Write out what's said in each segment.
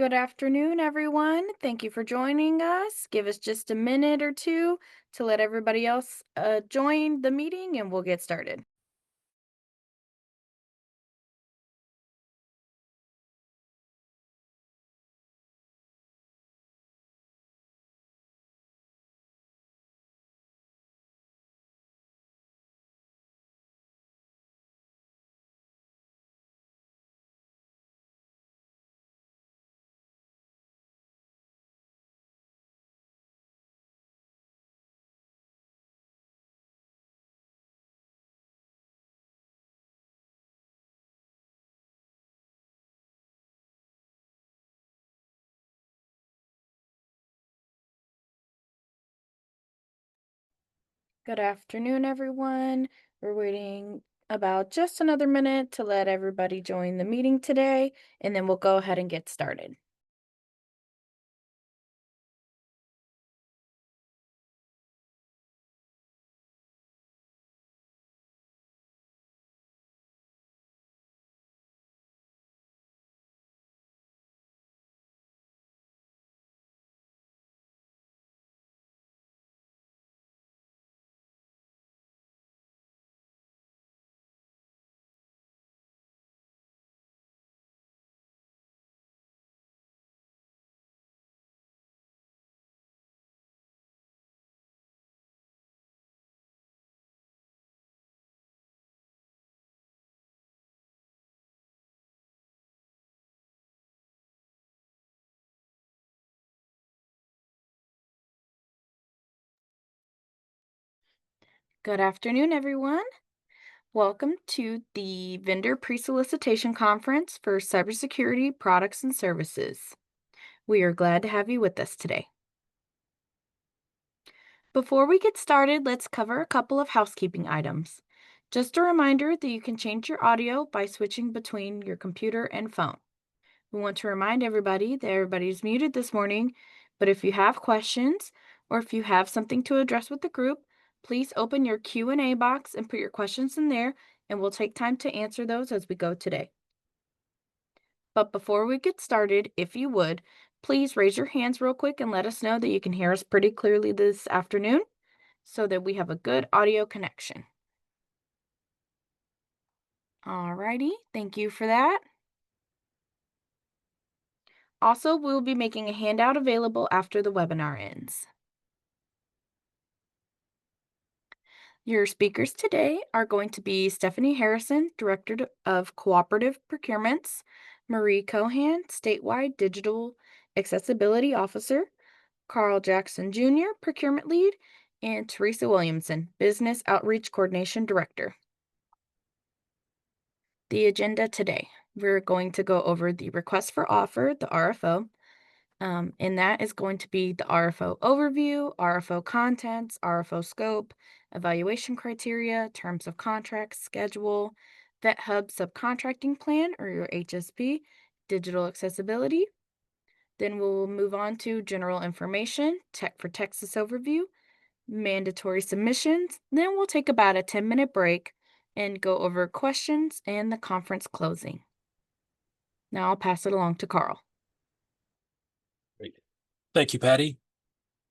Good afternoon, everyone. Thank you for joining us. Give us just a minute or two to let everybody else join the meeting and we'll get started. Good afternoon, everyone. We're waiting about just another minute to let everybody join the meeting today, and then we'll go ahead and get started. Good afternoon, everyone. Welcome to the Vendor Pre-Solicitation Conference for Cybersecurity Products and Services. We are glad to have you with us today. Before we get started, let's cover a couple of housekeeping items. Just a reminder that you can change your audio by switching between your computer and phone. We want to remind everybody that everybody's muted this morning, but if you have questions or if you have something to address with the group, please open your Q&A box and put your questions in there, and we'll take time to answer those as we go today. But before we get started, if you would, please raise your hands real quick and let us know that you can hear us pretty clearly this afternoon so that we have a good audio connection. Alrighty, thank you for that. Also, we'll be making a handout available after the webinar ends. Your speakers today are going to be Stephanie Harrison, Director of Cooperative Procurements, Marie Cohan, Statewide Digital Accessibility Officer, Carl Jackson Jr., Procurement Lead, and Teresa Williamson, Business Outreach Coordination Director. The agenda today, we're going to go over the request for offer, the RFO, and that is going to be the RFO overview, RFO contents, RFO scope, evaluation criteria, terms of contract, schedule, Vet Hub subcontracting plan or your HSP, digital accessibility. Then we'll move on to general information, Tech for Texas overview, mandatory submissions. Then we'll take about a 10-minute break and go over questions and the conference closing. Now I'll pass it along to Carl. Great. Thank you, Patty.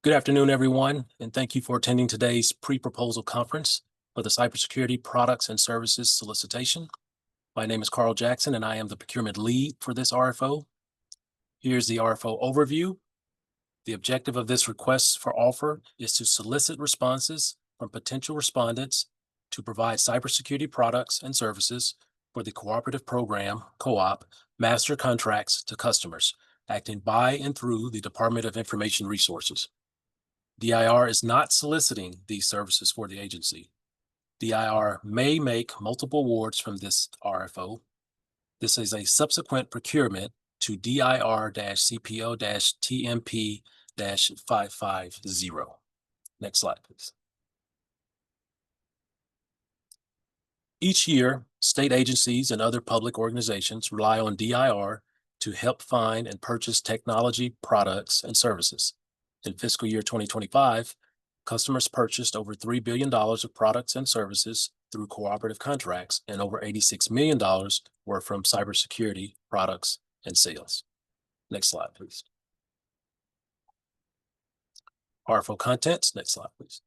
Good afternoon, everyone, and thank you for attending today's pre-proposal conference for the Cybersecurity Products and Services solicitation. My name is Carl Jackson, and I am the procurement lead for this RFO. Here's the RFO overview. The objective of this request for offer is to solicit responses from potential respondents to provide cybersecurity products and services for the cooperative program, co-op, master contracts to customers, acting by and through the Department of Information Resources. DIR is not soliciting these services for the agency. DIR may make multiple awards from this RFO. This is a subsequent procurement to DIR-CPO-TMP-550. Next slide, please. Each year, state agencies and other public organizations rely on DIR to help find and purchase technology products and services. In fiscal year 2025, customers purchased over $3 billion of products and services through cooperative contracts, and over $86 million were from cybersecurity products and sales. Next slide, please. RFO contents. Next slide, please.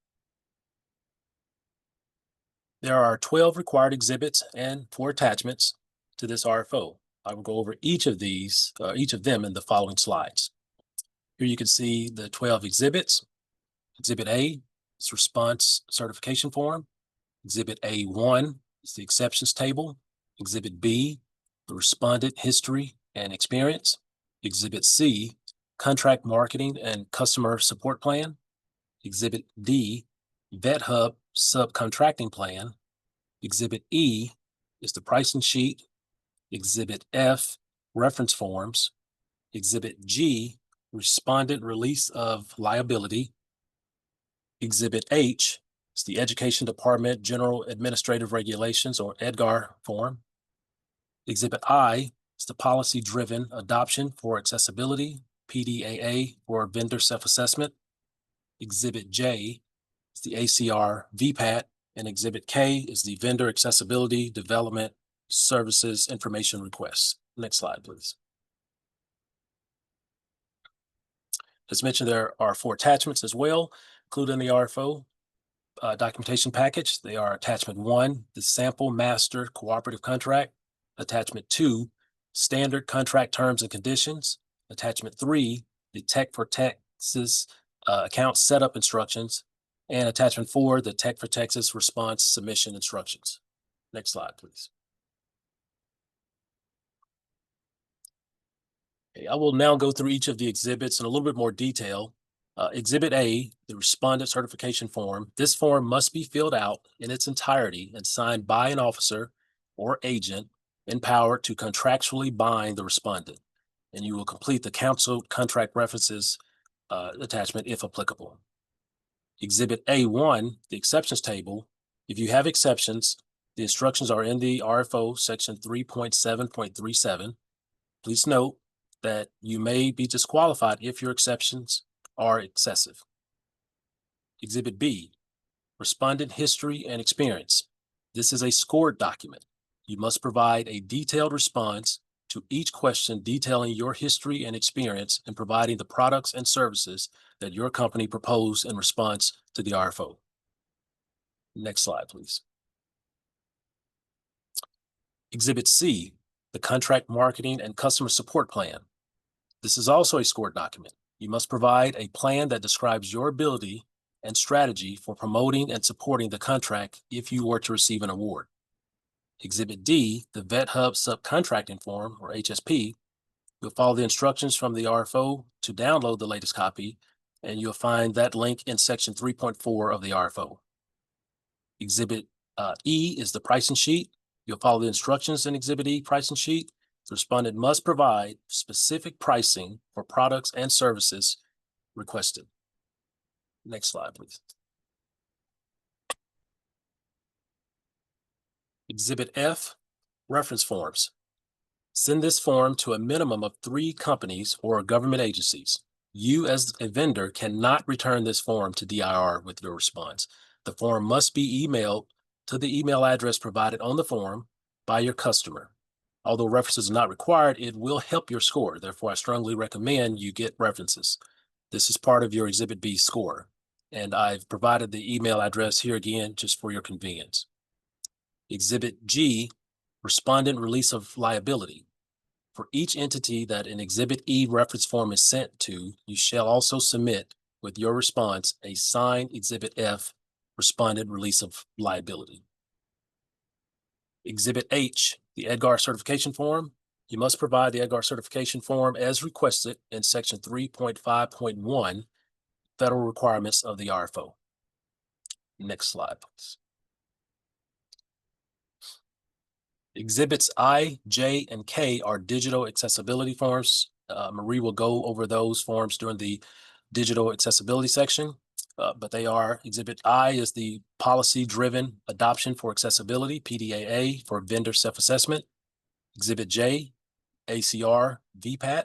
There are 12 required exhibits and 4 attachments to this RFO. I will go over each of them in the following slides. Here you can see the 12 exhibits. Exhibit A is response certification form. Exhibit A1 is the exceptions table. Exhibit B, the respondent history and experience. Exhibit C, contract marketing and customer support plan. Exhibit D, Vet Hub subcontracting plan. Exhibit E is the pricing sheet. Exhibit F, reference forms. Exhibit G, respondent release of liability. Exhibit H is the Education Department General Administrative Regulations, or EDGAR form. Exhibit I is the policy-driven adoption for accessibility, PDAA, or vendor self-assessment. Exhibit J is the ACR VPAT, and Exhibit K is the Vendor Accessibility Development Services Information Requests. Next slide, please. As mentioned, there are 4 attachments as well, included in the RFO documentation package. They are Attachment 1, the Sample Master Cooperative Contract. Attachment 2, Standard Contract Terms and Conditions. Attachment 3, the Tech for Texas Account Setup Instructions. And Attachment 4, the Tech for Texas Response Submission Instructions. Next slide, please. Okay, I will now go through each of the exhibits in a little bit more detail. Exhibit A, the respondent certification form. This form must be filled out in its entirety and signed by an officer or agent empowered to contractually bind the respondent. And you will complete the counsel contract references attachment if applicable. Exhibit A1, the exceptions table. If you have exceptions, the instructions are in the RFO section 3.7.37. Please note that you may be disqualified if your exceptions are excessive. Exhibit B, respondent history and experience. This is a scored document. You must provide a detailed response to each question detailing your history and experience in providing the products and services that your company proposed in response to the RFO. Next slide, please. Exhibit C, the contract marketing and customer support plan. This is also a scored document. You must provide a plan that describes your ability and strategy for promoting and supporting the contract if you were to receive an award. Exhibit D, the Vet Hub subcontracting form, or HSP. You'll follow the instructions from the RFO to download the latest copy, and you'll find that link in section 3.4 of the RFO. Exhibit E is the pricing sheet. You'll follow the instructions in Exhibit E pricing sheet. The respondent must provide specific pricing for products and services requested. Next slide, please. Exhibit F, reference forms. Send this form to a minimum of 3 companies or government agencies. You, as a vendor, cannot return this form to DIR with your response. The form must be emailed to the email address provided on the form by your customer. Although references are not required, it will help your score. Therefore, I strongly recommend you get references. This is part of your Exhibit B score. And I've provided the email address here again just for your convenience. Exhibit G, respondent release of liability. For each entity that an Exhibit E reference form is sent to, you shall also submit with your response a signed Exhibit F, respondent release of liability. Exhibit H, the EDGAR certification form. You must provide the EDGAR certification form as requested in section 3.5.1, federal requirements of the RFO. Next slide, please. Exhibits I, J, and K are digital accessibility forms. Marie will go over those forms during the digital accessibility section, but they are: Exhibit I is the policy-driven adoption for accessibility, PDAA, for vendor self-assessment. Exhibit J, ACR VPAT,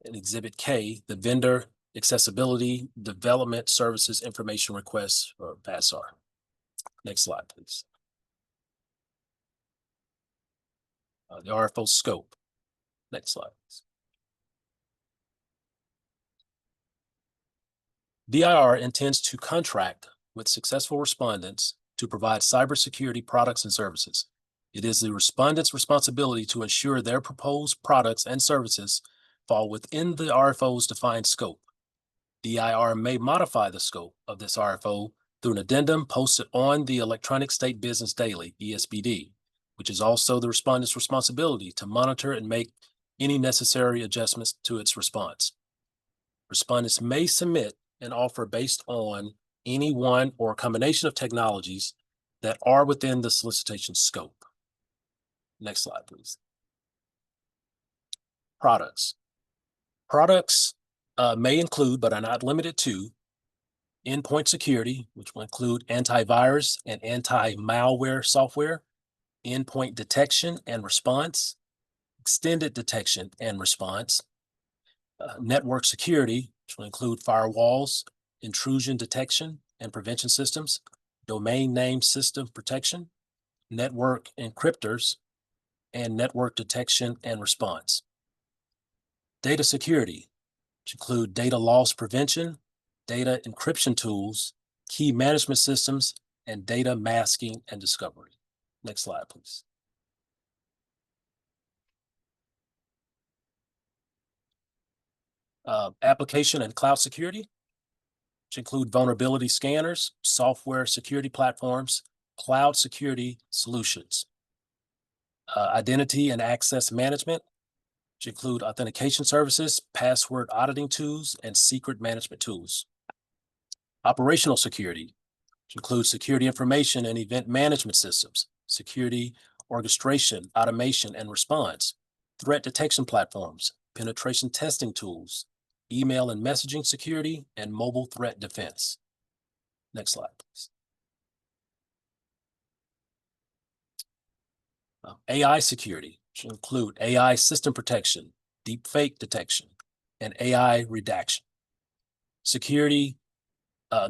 and Exhibit K, the Vendor Accessibility Development Services Information Requests, or VASR. Next slide, please. The RFO scope. Next slide, please. DIR intends to contract with successful respondents to provide cybersecurity products and services. It is the respondent's responsibility to ensure their proposed products and services fall within the RFO's defined scope. DIR may modify the scope of this RFO through an addendum posted on the Electronic State Business Daily, ESBD, which is also the respondent's responsibility to monitor and make any necessary adjustments to its response. Respondents may submit an offer based on any one or a combination of technologies that are within the solicitation scope. Next slide, please. Products. Products may include, but are not limited to, endpoint security, which will include antivirus and anti-malware software, endpoint detection and response, extended detection and response, network security, which will include firewalls, intrusion detection and prevention systems, domain name system protection, network encryptors, and network detection and response. Data security, which include data loss prevention, data encryption tools, key management systems, and data masking and discovery. Next slide, please. Application and cloud security, which include vulnerability scanners, software security platforms, cloud security solutions. Identity and access management, which include authentication services, password auditing tools, and secret management tools. Operational security, which includes security information and event management systems, security orchestration, automation, and response, threat detection platforms, penetration testing tools, email and messaging security, and mobile threat defense. Next slide, please. AI security, which include AI system protection, deepfake detection, and AI redaction. Security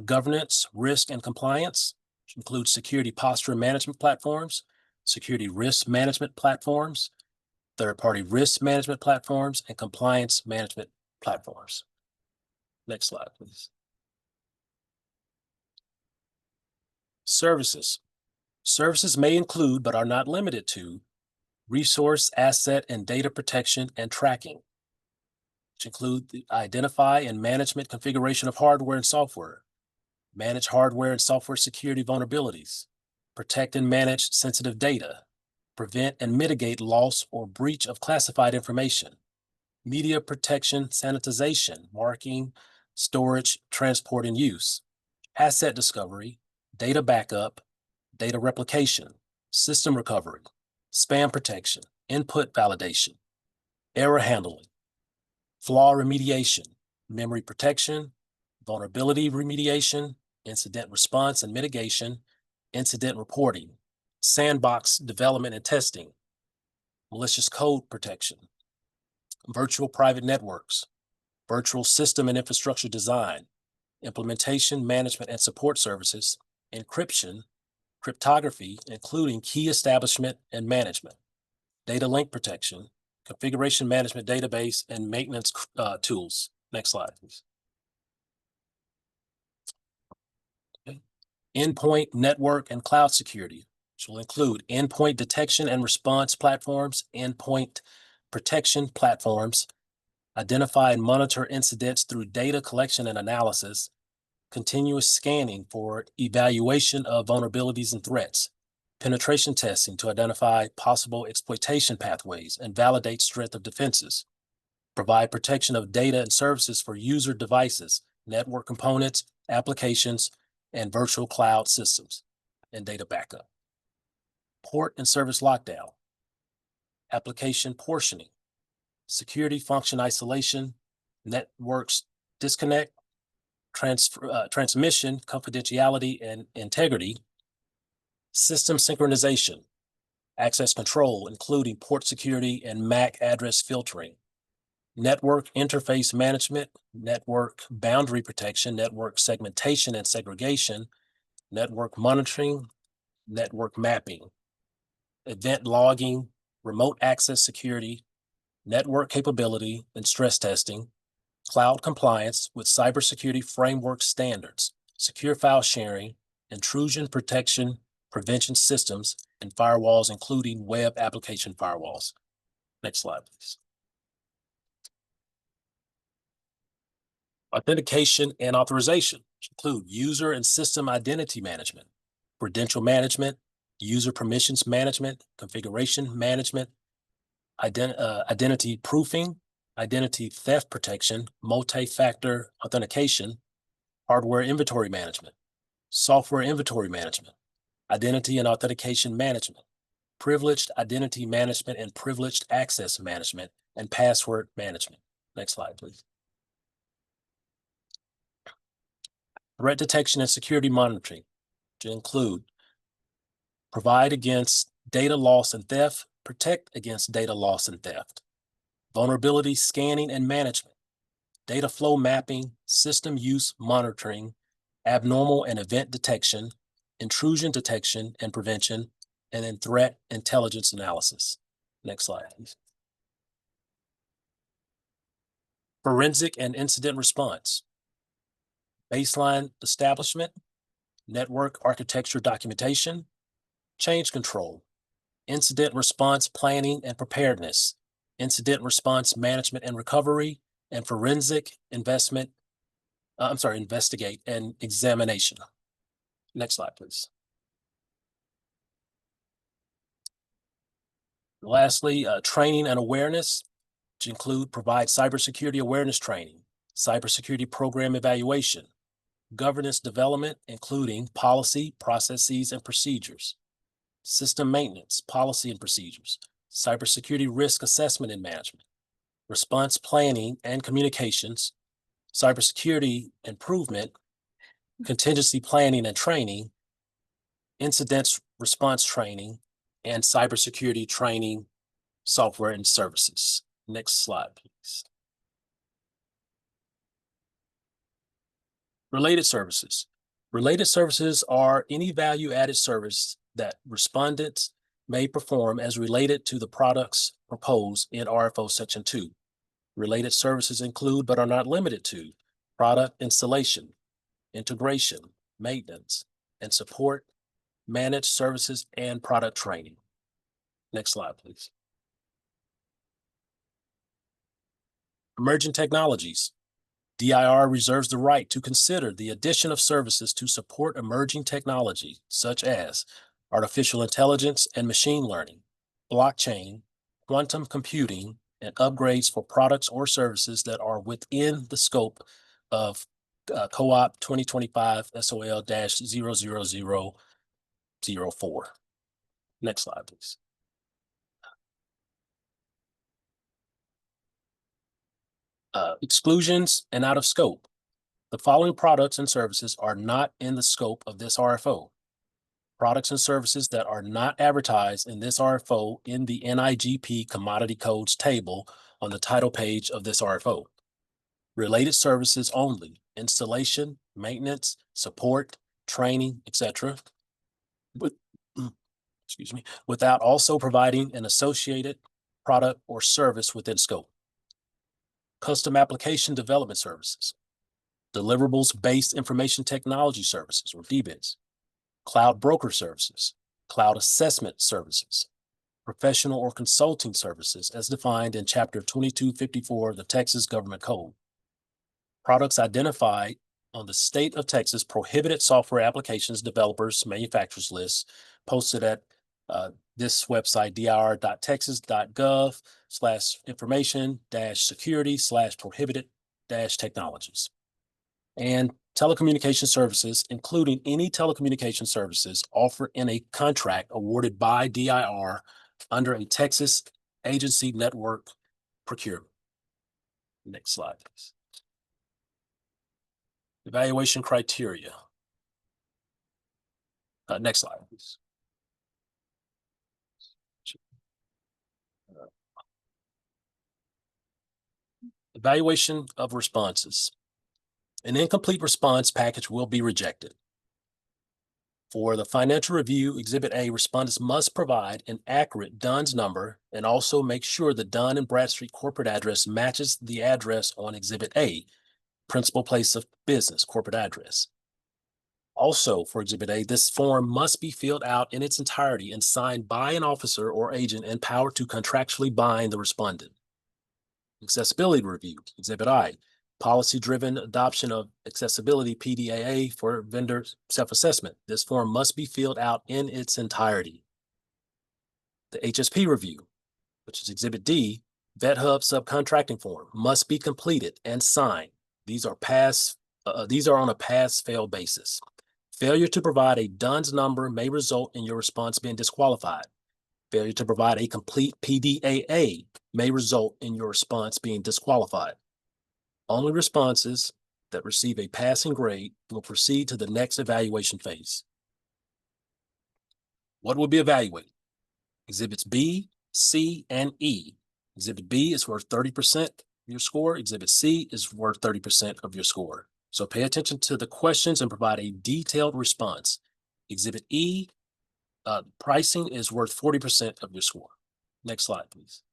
governance, risk, and compliance, which includes security posture management platforms, security risk management platforms, third-party risk management platforms, and compliance management platforms. Next slide, please. Services. Services may include, but are not limited to, resource, asset, and data protection and tracking, which include the identify and management configuration of hardware and software, manage hardware and software security vulnerabilities, protect and manage sensitive data, prevent and mitigate loss or breach of classified information, media protection, sanitization, marking, storage, transport, and use, asset discovery, data backup, data replication, system recovery, spam protection, input validation, error handling, flaw remediation, memory protection, vulnerability remediation, incident response and mitigation, incident reporting, sandbox development and testing, malicious code protection, virtual private networks, virtual system and infrastructure design, implementation, management, and support services, encryption, cryptography, including key establishment and management, data link protection, configuration management database, and maintenance tools. Next slide, please. Okay. Endpoint, network, and cloud security, which will include endpoint detection and response platforms, endpoint protection platforms, identify and monitor incidents through data collection and analysis, continuous scanning for evaluation of vulnerabilities and threats, penetration testing to identify possible exploitation pathways and validate strength of defenses, provide protection of data and services for user devices, network components, applications, and virtual cloud systems, and data backup. Port and service lockdown, application portioning, security function isolation, networks disconnect, transmission, confidentiality, and integrity, system synchronization, access control, including port security and MAC address filtering, network interface management, network boundary protection, network segmentation and segregation, network monitoring, network mapping, event logging, remote access security, network capability and stress testing, cloud compliance with cybersecurity framework standards, secure file sharing, intrusion protection prevention systems, and firewalls, including web application firewalls. Next slide, please. Authentication and authorization, which include user and system identity management, credential management, user permissions management, configuration management, identity proofing, identity theft protection, multi-factor authentication, hardware inventory management, software inventory management, identity and authentication management, privileged identity management and privileged access management, and password management. Next slide, please. Threat detection and security monitoring, to include provide against data loss and theft, protect against data loss and theft, vulnerability scanning and management, data flow mapping, system use monitoring, abnormal and event detection, intrusion detection and prevention, and then threat intelligence analysis. Next slide, please. Forensic and incident response, baseline establishment, network architecture documentation, change control, incident response planning and preparedness, incident response management and recovery, and forensic investigate and examination. Next slide, please. Lastly, training and awareness, which include provide cybersecurity awareness training, cybersecurity program evaluation, governance development, including policy, processes, and procedures, system maintenance, policy and procedures, cybersecurity risk assessment and management, response planning and communications, cybersecurity improvement, contingency planning and training, incident response training, and cybersecurity training, software and services. Next slide, please. Related services. Related services are any value-added service that respondents may perform as related to the products proposed in RFO Section 2. Related services include, but are not limited to, product installation, integration, maintenance, and support, managed services, and product training. Next slide, please. Emerging technologies. DIR reserves the right to consider the addition of services to support emerging technology, such as artificial intelligence and machine learning, blockchain, quantum computing, and upgrades for products or services that are within the scope of COOP 2025 SOL-00004. Next slide, please. Exclusions and out of scope. The following products and services are not in the scope of this RFO. Products and services that are not advertised in this RFO in the NIGP Commodity Codes table on the title page of this RFO. Related services only, installation, maintenance, support, training, etc. Without also providing an associated product or service within scope. Custom application development services, deliverables-based information technology services, or DBIS, cloud broker services, cloud assessment services, professional or consulting services as defined in Chapter 2254 of the Texas Government Code. Products identified on the State of Texas Prohibited Software Applications Developers Manufacturers List posted at this website, dir.texas.gov/information-security/prohibited-technologies. And telecommunication services, including any telecommunication services offered in a contract awarded by DIR under a Texas agency network procurement. Next slide, please. Evaluation criteria. Next slide, please. Evaluation of responses. An incomplete response package will be rejected. For the financial review, Exhibit A, respondents must provide an accurate DUNS number and also make sure the Dunn and Bradstreet corporate address matches the address on Exhibit A, principal place of business, corporate address. Also, for Exhibit A, this form must be filled out in its entirety and signed by an officer or agent empowered to contractually bind the respondent. Accessibility review, Exhibit I, policy-driven adoption of accessibility PDAA for vendor self-assessment. This form must be filled out in its entirety. The HSP review, which is Exhibit D, VetHub subcontracting form, must be completed and signed. These are on a pass-fail basis. Failure to provide a DUNS number may result in your response being disqualified. Failure to provide a complete PDAA may result in your response being disqualified. Only responses that receive a passing grade will proceed to the next evaluation phase. What will be evaluated? Exhibits B, C, and E. Exhibit B is worth 30% of your score. Exhibit C is worth 30% of your score. So pay attention to the questions and provide a detailed response. Exhibit E, pricing is worth 40% of your score. Next slide, please.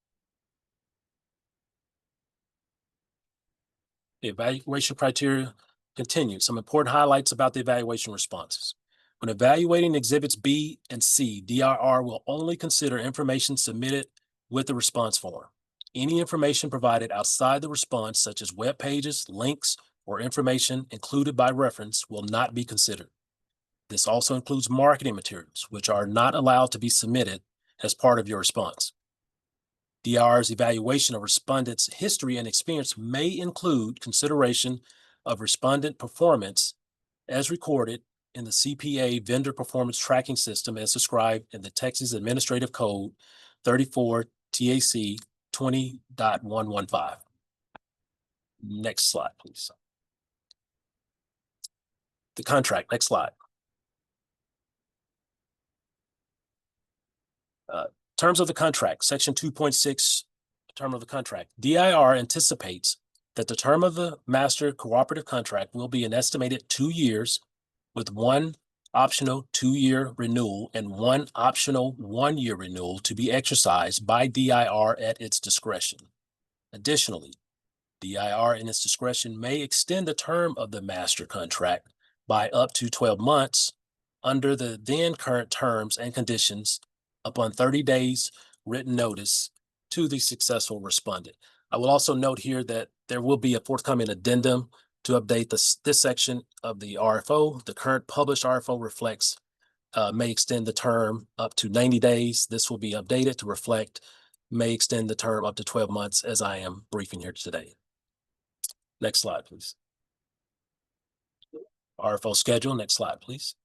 The evaluation criteria continued. Some important highlights about the evaluation responses. When evaluating exhibits B and C, DRR will only consider information submitted with the response form. Any information provided outside the response, such as web pages, links, or information included by reference, will not be considered. This also includes marketing materials, which are not allowed to be submitted as part of your response. DR's evaluation of respondents' history and experience may include consideration of respondent performance as recorded in the CPA Vendor Performance Tracking System as described in the Texas Administrative Code 34 TAC 20.115. Next slide, please. The contract, next slide. Terms of the contract, section 2.6, term of the contract. DIR anticipates that the term of the master cooperative contract will be an estimated 2 years with one optional 2-year renewal and one optional 1-year renewal to be exercised by DIR at its discretion. Additionally, DIR in its discretion may extend the term of the master contract by up to 12 months under the then current terms and conditions upon 30 days written notice to the successful respondent. I will also note here that there will be a forthcoming addendum to update this section of the RFO. The current published RFO reflects, may extend the term up to 90 days. This will be updated to reflect, may extend the term up to 12 months as I am briefing here today. Next slide, please. RFO schedule, next slide, please.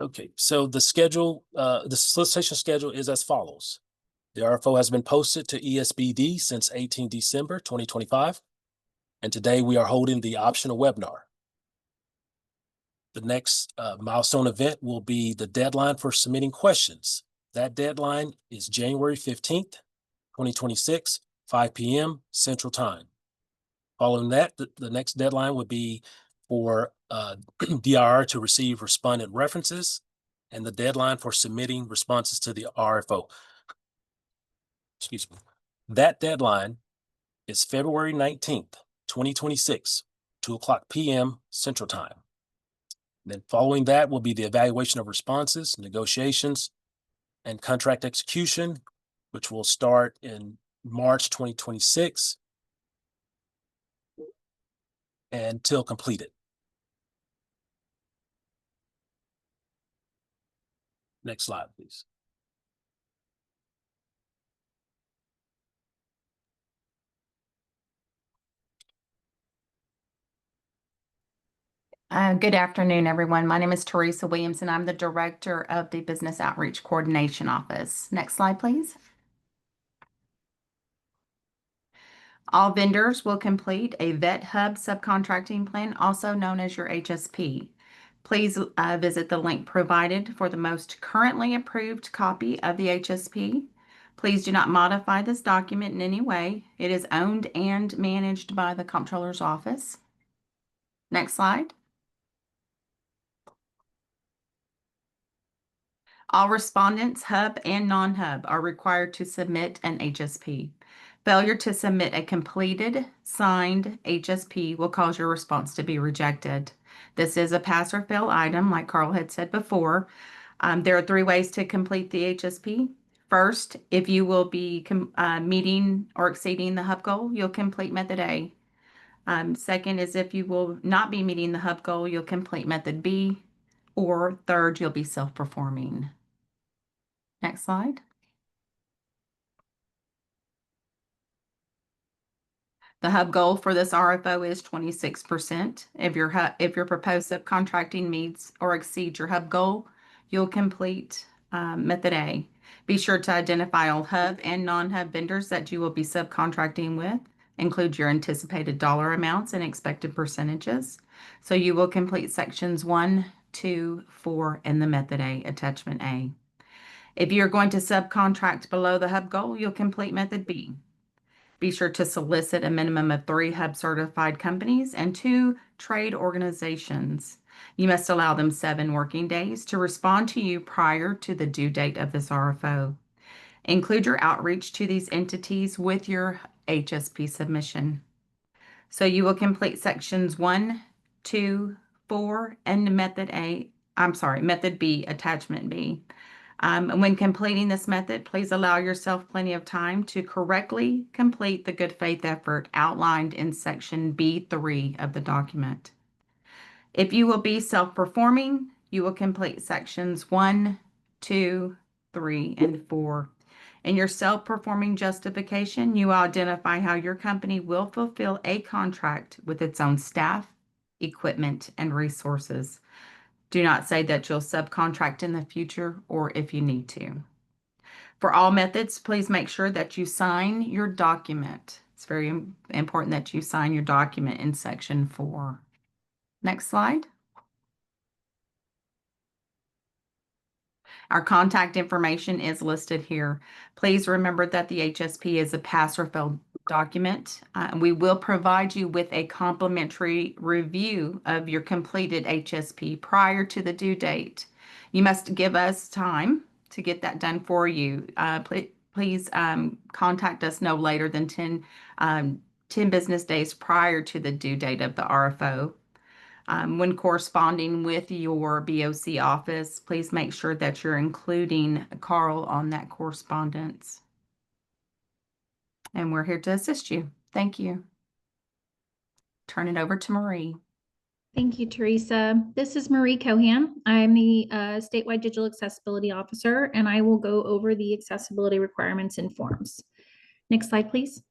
Okay, so the schedule, the solicitation schedule is as follows. The RFO has been posted to ESBD since 18 December 2025, and today we are holding the optional webinar. The next milestone event will be the deadline for submitting questions. That deadline is January 15th, 2026, 5 p.m. Central Time. Following that, the next deadline would be for DIR to receive respondent references and the deadline for submitting responses to the RFO. Excuse me. That deadline is February 19th, 2026, 2:00 p.m. Central Time. Then following that will be the evaluation of responses, negotiations, and contract execution, which will start in March 2026 until completed. Next slide, please. Good afternoon, everyone. My name is Teresa Williams, and I'm the Director of the Business Outreach Coordination Office. Next slide, please. All vendors will complete a VetHub subcontracting plan, also known as your HSP. Please visit the link provided for the most currently approved copy of the HSP. Please do not modify this document in any way. It is owned and managed by the Comptroller's Office. Next slide. All respondents, hub and non-hub, are required to submit an HSP. Failure to submit a completed, signed HSP will cause your response to be rejected. This is a pass or fail item, like Carl had said before. There are 3 ways to complete the HSP. First, if you will be meeting or exceeding the hub goal, you'll complete method A. Second is if you will not be meeting the hub goal, you'll complete method B. Or third, you'll be self-performing. Next slide. The hub goal for this RFO is 26%. If your proposed subcontracting meets or exceeds your hub goal, you'll complete method A. Be sure to identify all hub and non-hub vendors that you will be subcontracting with. Include your anticipated dollar amounts and expected percentages. So you will complete sections 1, 2, 4, and the method A, attachment A. If you're going to subcontract below the hub goal, you'll complete method B. Be sure to solicit a minimum of 3 hub certified companies and 2 trade organizations. You must allow them 7 working days to respond to you prior to the due date of this RFO. Include your outreach to these entities with your HSP submission. So you will complete sections 1, 2, 4, and method B, attachment B. When completing this method, please allow yourself plenty of time to correctly complete the good faith effort outlined in section B3 of the document. If you will be self-performing, you will complete sections 1, 2, 3, and 4. In your self-performing justification, you identify how your company will fulfill a contract with its own staff, equipment, and resources. Do not say that you'll subcontract in the future or if you need to. For all methods, please make sure that you sign your document. It's very important that you sign your document in section 4. Next slide. Our contact information is listed here. Please remember that the HSP is a pass or fail document. We will provide you with a complimentary review of your completed HSP prior to the due date. You must give us time to get that done for you. Please contact us no later than 10 business days prior to the due date of the RFO. When corresponding with your BOC office, please make sure that you're including Carl on that correspondence. And we're here to assist you. Thank you. Turn it over to Marie. Thank you, Teresa. This is Marie Cohan. I'm the statewide digital accessibility officer, and I will go over the accessibility requirements and forms. Next slide, please.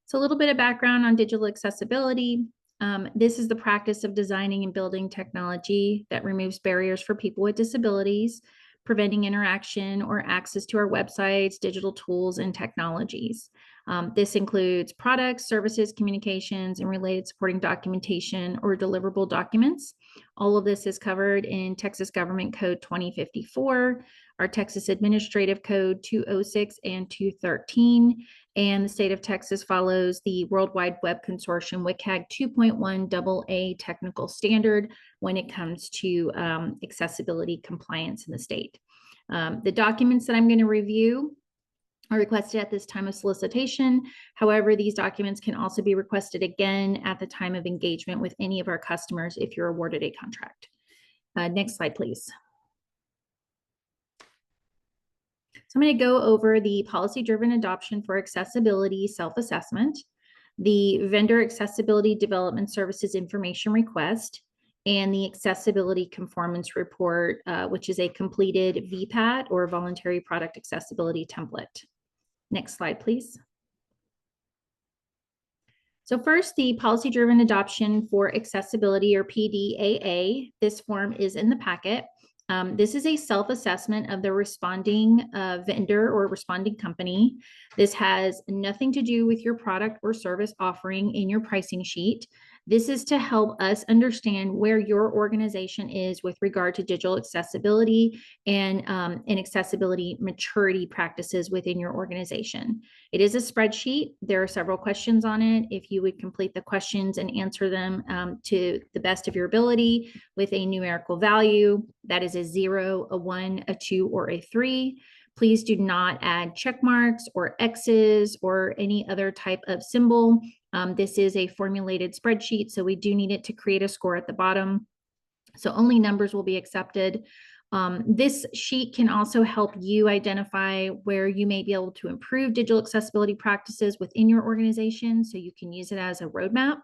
So a little bit of background on digital accessibility. This is the practice of designing and building technology that removes barriers for people with disabilities, preventing interaction or access to our websites, digital tools, and technologies. This includes products, services, communications, and related supporting documentation or deliverable documents. All of this is covered in Texas Government Code 2054, our Texas Administrative Code 206 and 213, and the state of Texas follows the World Wide Web Consortium WCAG 2.1 AA technical standard when it comes to accessibility compliance in the state. The documents that I'm going to review are requested at this time of solicitation. However, these documents can also be requested again at the time of engagement with any of our customers if you're awarded a contract. Next slide, please. So I'm going to go over the policy-driven adoption for accessibility self-assessment, the vendor accessibility development services information request, and the accessibility conformance report, which is a completed VPAT or voluntary product accessibility template. Next slide, please. So first, the policy-driven adoption for accessibility or PDAA. This form is in the packet. This is a self-assessment of the responding vendor or responding company. This has nothing to do with your product or service offering in your pricing sheet. This is to help us understand where your organization is with regard to digital accessibility and accessibility maturity practices within your organization. It is a spreadsheet. There are several questions on it. If you would complete the questions and answer them to the best of your ability with a numerical value, that is a 0, a 1, a 2, or a 3. Please do not add check marks or X's or any other type of symbol. This is a formulated spreadsheet, so we do need it to create a score at the bottom. So only numbers will be accepted. This sheet can also help you identify where you may be able to improve digital accessibility practices within your organization, so you can use it as a roadmap.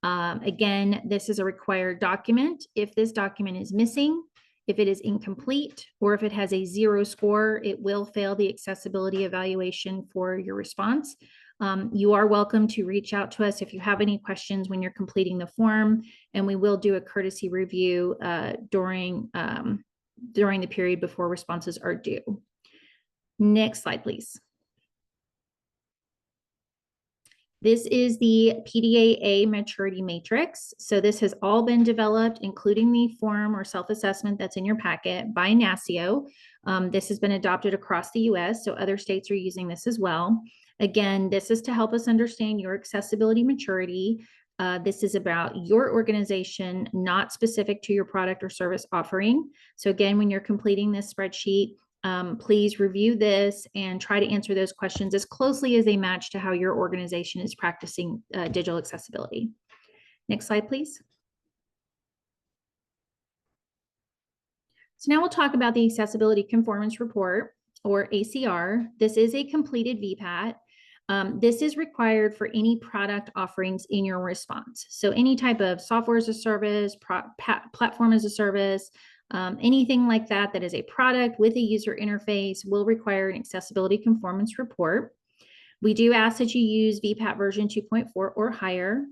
Again, this is a required document. If this document is missing, if it is incomplete, or if it has a 0 score, it will fail the accessibility evaluation for your response. You are welcome to reach out to us if you have any questions when you're completing the form, and we will do a courtesy review during the period before responses are due. Next slide, please. This is the PDAA maturity matrix. So this has all been developed, including the form or self-assessment that's in your packet, by NASCIO. This has been adopted across the US, so other states are using this as well. Again, this is to help us understand your accessibility maturity. This is about your organization, not specific to your product or service offering. So again, when you're completing this spreadsheet, please review this and try to answer those questions as closely as they match to how your organization is practicing digital accessibility. Next slide, please. So now we'll talk about the Accessibility Conformance Report, or ACR. This is a completed VPAT. This is required for any product offerings in your response. So any type of software as a service, platform as a service, anything like that that is a product with a user interface will require an accessibility conformance report. We do ask that you use VPAT version 2.4 or higher.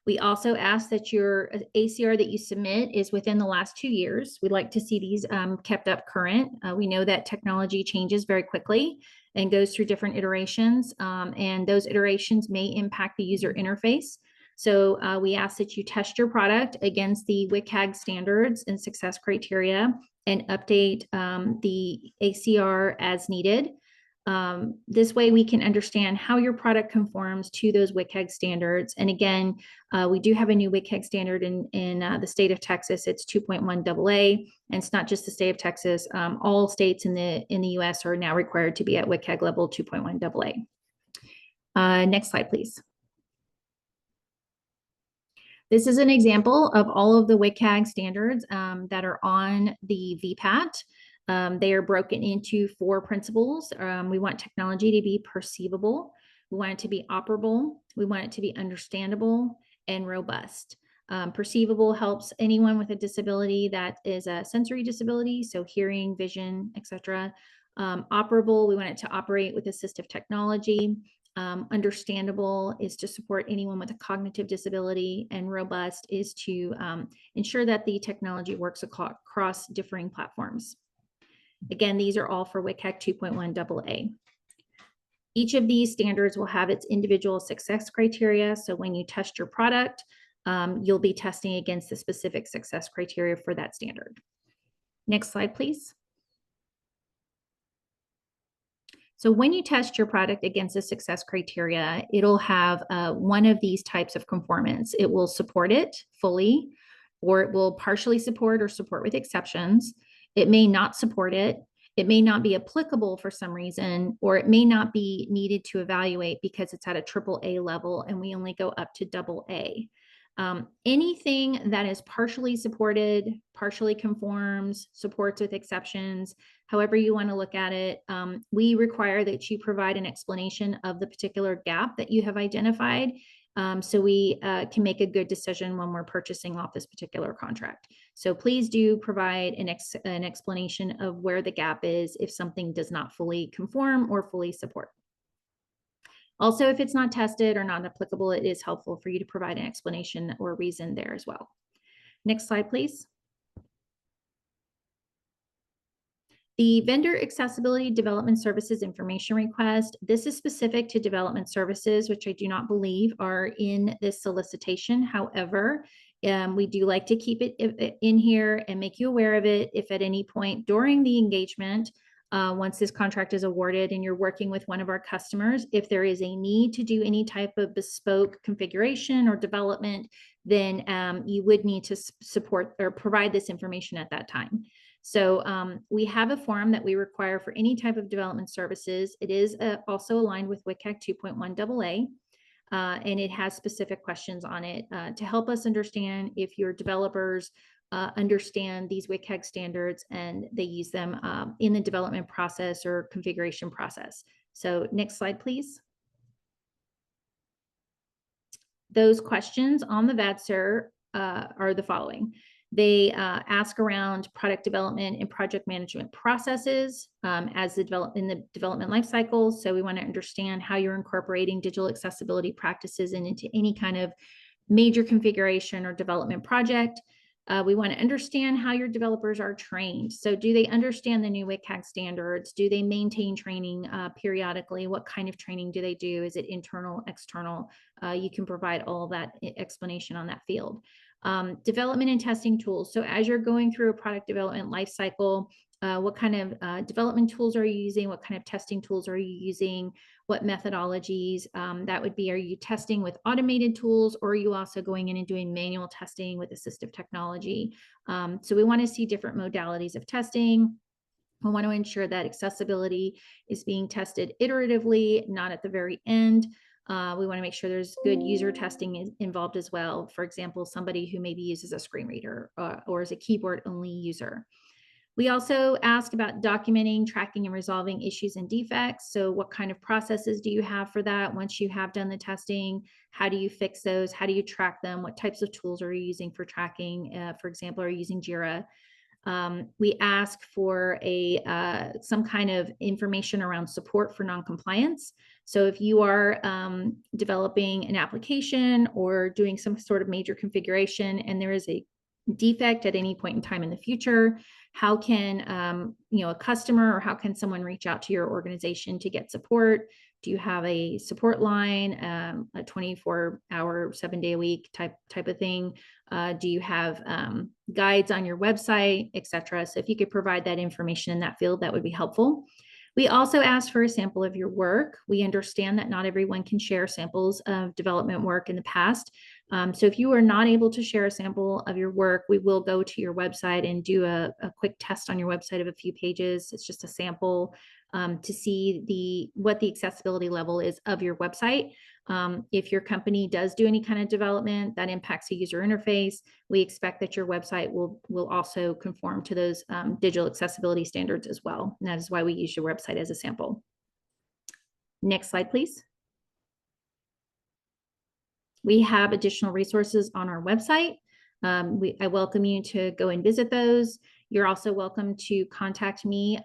We also ask that your ACR that you submit is within the last 2 years. We'd like to see these kept up current. We know that technology changes very quickly and goes through different iterations, and those iterations may impact the user interface. So we ask that you test your product against the WCAG standards and success criteria and update the ACR as needed. This way we can understand how your product conforms to those WCAG standards. And again, we do have a new WCAG standard in the state of Texas. It's 2.1 AA, and it's not just the state of Texas. All states in the US are now required to be at WCAG level 2.1 AA. Next slide, please. This is an example of all of the WCAG standards that are on the VPAT. They are broken into 4 principles. We want technology to be perceivable. We want it to be operable. We want it to be understandable and robust. Perceivable helps anyone with a disability that is a sensory disability, so hearing, vision, etc. Operable, we want it to operate with assistive technology. Understandable is to support anyone with a cognitive disability, and robust is to ensure that the technology works across differing platforms. Again, these are all for WCAG 2.1 AA. Each of these standards will have its individual success criteria. So when you test your product, you'll be testing against the specific success criteria for that standard. Next slide, please. So when you test your product against the success criteria, it'll have one of these types of conformance. It will support it fully, or it will partially support or support with exceptions. It may not support it. It may not be applicable for some reason, or it may not be needed to evaluate because it's at a AAA level and we only go up to AA. Anything that is partially supported, partially conforms, supports with exceptions, however you want to look at it, we require that you provide an explanation of the particular gap that you have identified, so we can make a good decision when we're purchasing off this particular contract. So please do provide an explanation of where the gap is if something does not fully conform or fully support. Also, if it's not tested or not applicable, it is helpful for you to provide an explanation or reason there as well. Next slide, please. The vendor accessibility development services information request, this is specific to development services, which I do not believe are in this solicitation. However, we do like to keep it in here and make you aware of it if at any point during the engagement, once this contract is awarded and you're working with one of our customers, if there is a need to do any type of bespoke configuration or development, then you would need to support or provide this information at that time. So we have a form that we require for any type of development services. It is also aligned with WCAG 2.1 AA, and it has specific questions on it to help us understand if your developers understand these WCAG standards and they use them in the development process or configuration process. So next slide, please. Those questions on the VADSER are the following. They ask around product development and project management processes as in the development life cycle. So we want to understand how you're incorporating digital accessibility practices into any kind of major configuration or development project. We want to understand how your developers are trained. So do they understand the new WCAG standards? Do they maintain training periodically? What kind of training do they do? Is it internal, external? You can provide all that explanation on that field. Development and testing tools. So as you're going through a product development life cycle, what kind of development tools are you using? What kind of testing tools are you using? What methodologies? That would be, are you testing with automated tools, or are you also going in and doing manual testing with assistive technology? So we want to see different modalities of testing. We want to ensure that accessibility is being tested iteratively, not at the very end. We want to make sure there's good user testing involved as well. For example, somebody who maybe uses a screen reader or is a keyboard only user. We also ask about documenting, tracking, and resolving issues and defects. So what kind of processes do you have for that? Once you have done the testing, how do you fix those? How do you track them? What types of tools are you using for tracking? For example, are you using Jira? We ask for some kind of information around support for noncompliance. So if you are developing an application or doing some sort of major configuration and there is a defect at any point in time in the future, how can a customer or how can someone reach out to your organization to get support? Do you have a support line, a 24-hour, 7-day-a-week type of thing? Do you have guides on your website, etc.? So if you could provide that information in that field, that would be helpful. We also ask for a sample of your work. We understand that not everyone can share samples of development work in the past. So if you are not able to share a sample of your work, we will go to your website and do a quick test on your website of a few pages. It's just a sample to see what the accessibility level is of your website. If your company does do any kind of development that impacts the user interface, we expect that your website will also conform to those digital accessibility standards as well. And that is why we use your website as a sample. Next slide, please. We have additional resources on our website. I welcome you to go and visit those. You're also welcome to contact me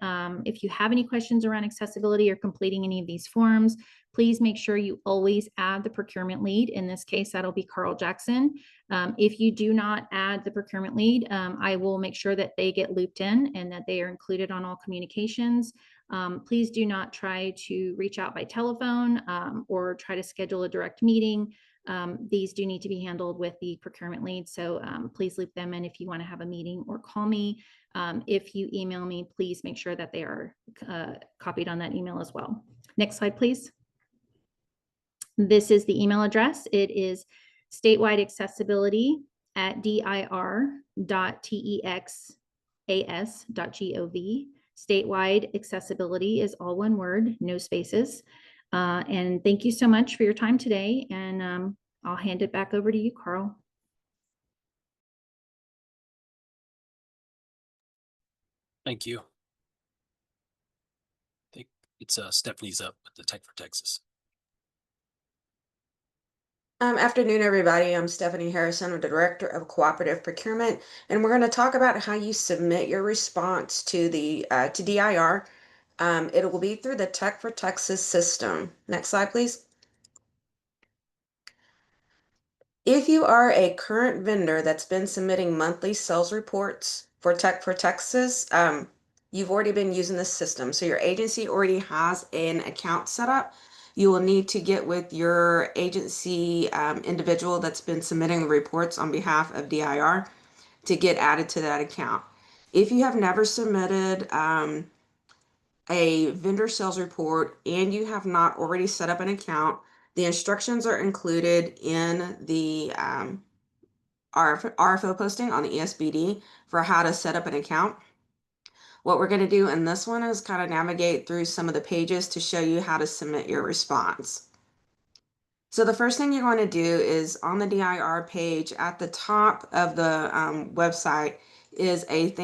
if you have any questions around accessibility or completing any of these forms. Please make sure you always add the procurement lead. In this case, that'll be Carl Jackson. If you do not add the procurement lead, I will make sure that they get looped in and that they are included on all communications. Please do not try to reach out by telephone or try to schedule a direct meeting. These do need to be handled with the procurement lead. So please loop them in if you want to have a meeting or call me. If you email me, please make sure that they are copied on that email as well. Next slide, please. This is the email address. It is statewide.dir.texas.gov. Statewide accessibility is all one word, no spaces. And thank you so much for your time today. And I'll hand it back over to you, Carl. Thank you. I think it's Stephanie's up with the Tech for Texas. Afternoon, everybody. I'm Stephanie Harrison. I'm the Director of Cooperative Procurement, and we're going to talk about how you submit your response to the to DIR. It will be through the Tech for Texas system. Next slide, please. If you are a current vendor that's been submitting monthly sales reports for Tech for Texas, you've already been using this system. So your agency already has an account set up. You will need to get with your agency individual that's been submitting the reports on behalf of DIR to get added to that account. If you have never submitted a vendor sales report and you have not already set up an account, the instructions are included in the RFO posting on the ESBD for how to set up an account. What we're going to do in this one is kind of navigate through some of the pages to show you how to submit your response. So the first thing you're going to do is on the DIR page at the top of the website is a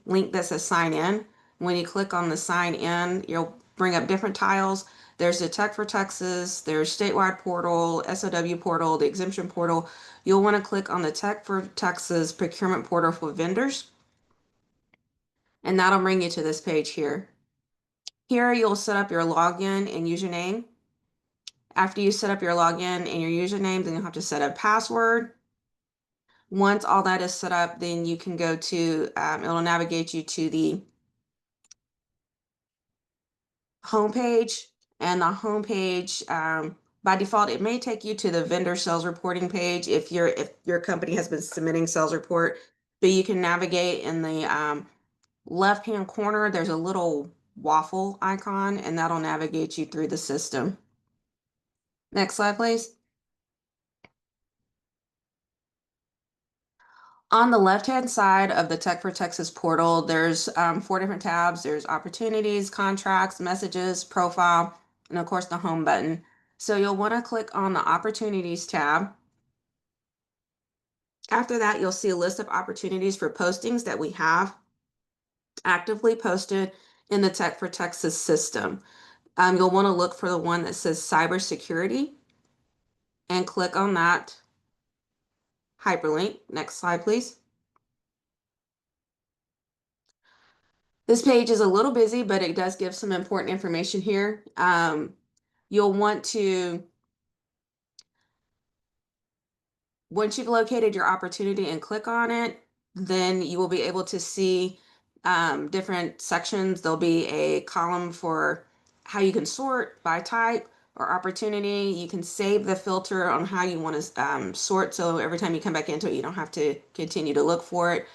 link that says sign in. When you click on the sign in, you'll bring up different tiles. There's the Tech for Texas, there's statewide portal, SOW portal, the exemption portal. You'll want to click on the Tech for Texas procurement portal for vendors. And that'll bring you to this page here. Here you'll set up your login and username. After you set up your login and your username, then you'll have to set a password. Once all that is set up, then you can go to, it'll navigate you to the homepage. And the homepage, by default, it may take you to the vendor sales reporting page if your company has been submitting sales report. But you can navigate in the left-hand corner. There's a little waffle icon, and that'll navigate you through the system. Next slide, please. On the left-hand side of the Tech for Texas portal, there's 4 different tabs. There's opportunities, contracts, messages, profile, and of course the home button. So you'll want to click on the opportunities tab. After that, you'll see a list of opportunities for postings that we have actively posted in the Tech for Texas system. You'll want to look for the one that says cybersecurity and click on that hyperlink. Next slide, please. This page is a little busy, but it does give some important information here. You'll want to, once you've located your opportunity and click on it, then you will be able to see different sections. There'll be a column for how you can sort by type or opportunity. You can save the filter on how you want to sort, so every time you come back into it, you don't have to continue to look for it.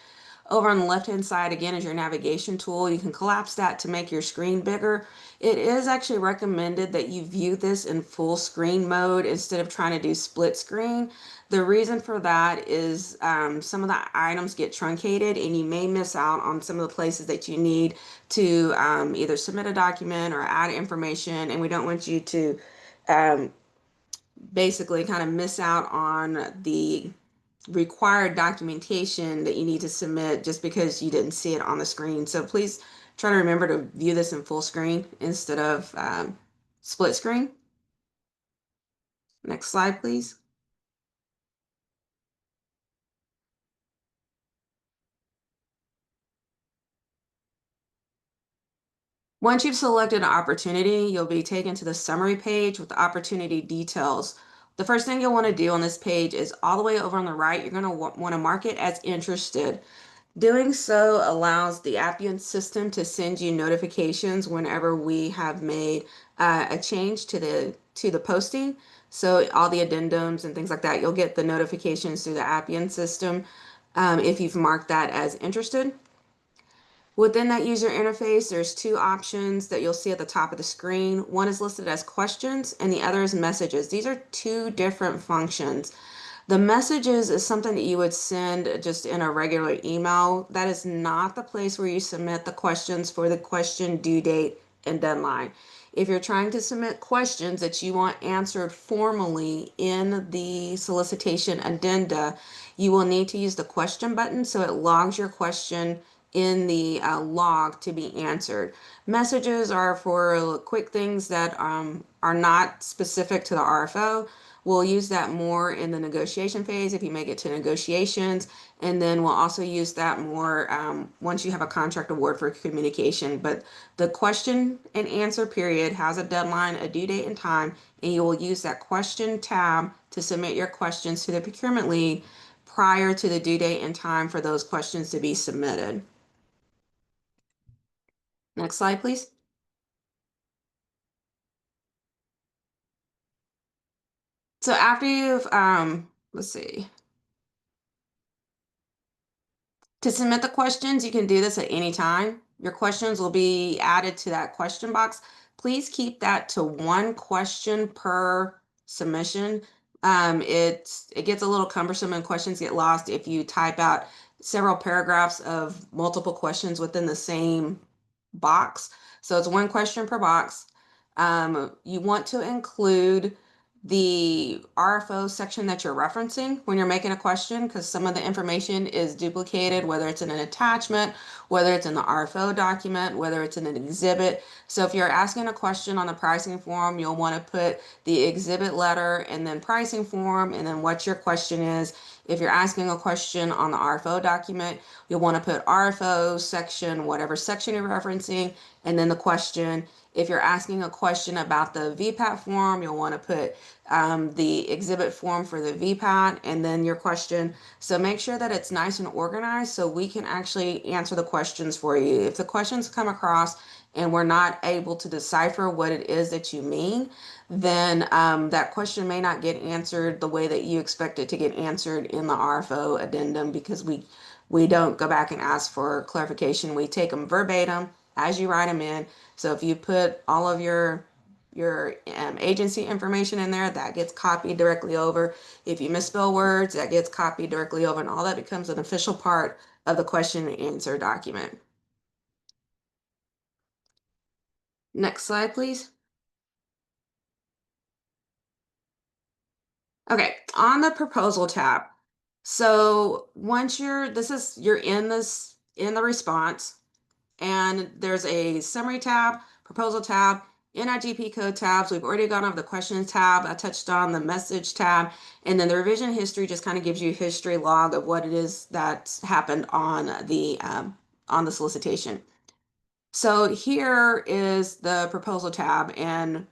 Over on the left-hand side, again, is your navigation tool. You can collapse that to make your screen bigger. It is actually recommended that you view this in full screen mode instead of trying to do split screen. The reason for that is some of the items get truncated and you may miss out on some of the places that you need to either submit a document or add information, and we don't want you to basically kind of miss out on the required documentation that you need to submit just because you didn't see it on the screen. So please try to remember to view this in full screen instead of split screen. Next slide, please. Once you've selected an opportunity, you'll be taken to the summary page with the opportunity details. The first thing you'll want to do on this page is all the way over on the right, you're going to want to mark it as interested. Doing so allows the Appian system to send you notifications whenever we have made a change to the posting. So all the addendums and things like that, you'll get the notifications through the Appian system if you've marked that as interested. Within that user interface, there's 2 options that you'll see at the top of the screen. One is listed as questions and the other is messages. These are 2 different functions. The messages is something that you would send just in a regular email. That is not the place where you submit the questions for the question due date and deadline. If you're trying to submit questions that you want answered formally in the solicitation addenda, you will need to use the question button so it logs your question in the log to be answered. Messages are for quick things that are not specific to the RFO. We'll use that more in the negotiation phase if you make it to negotiations, and then we'll also use that more once you have a contract award for communication. But the question and answer period has a deadline, a due date, and time, and you will use that question tab to submit your questions to the procurement lead prior to the due date and time for those questions to be submitted. Next slide, please. So after you've, let's see. To submit the questions, you can do this at any time. Your questions will be added to that question box. Please keep that to one question per submission. It gets a little cumbersome and questions get lost if you type out several paragraphs of multiple questions within the same box. So it's one question per box. You want to include the RFO section that you're referencing when you're making a question, because some of the information is duplicated, whether it's in an attachment, whether it's in the RFO document, whether it's in an exhibit. So if you're asking a question on the pricing form, you'll want to put the exhibit letter and then pricing form and then what your question is. If you're asking a question on the RFO document, you'll want to put RFO section, whatever section you're referencing, and then the question. If you're asking a question about the VPAT form, you'll want to put the exhibit form for the VPAT and then your question. So make sure that it's nice and organized so we can actually answer the questions for you. If the questions come across and we're not able to decipher what it is that you mean, then that question may not get answered the way that you expect it to get answered in the RFO addendum, because we don't go back and ask for clarification. We take them verbatim as you write them in. So if you put all of your agency information in there, that gets copied directly over. If you misspell words, that gets copied directly over, and all that becomes an official part of the question and answer document. Next slide, please. Okay, on the proposal tab. So once you're in the response, and there's a summary tab, proposal tab, NIGP code tabs. We've already gone over the questions tab. I touched on the message tab, and then the revision history just kind of gives you a history log of what it is that's happened on the solicitation. So here is the proposal tab, and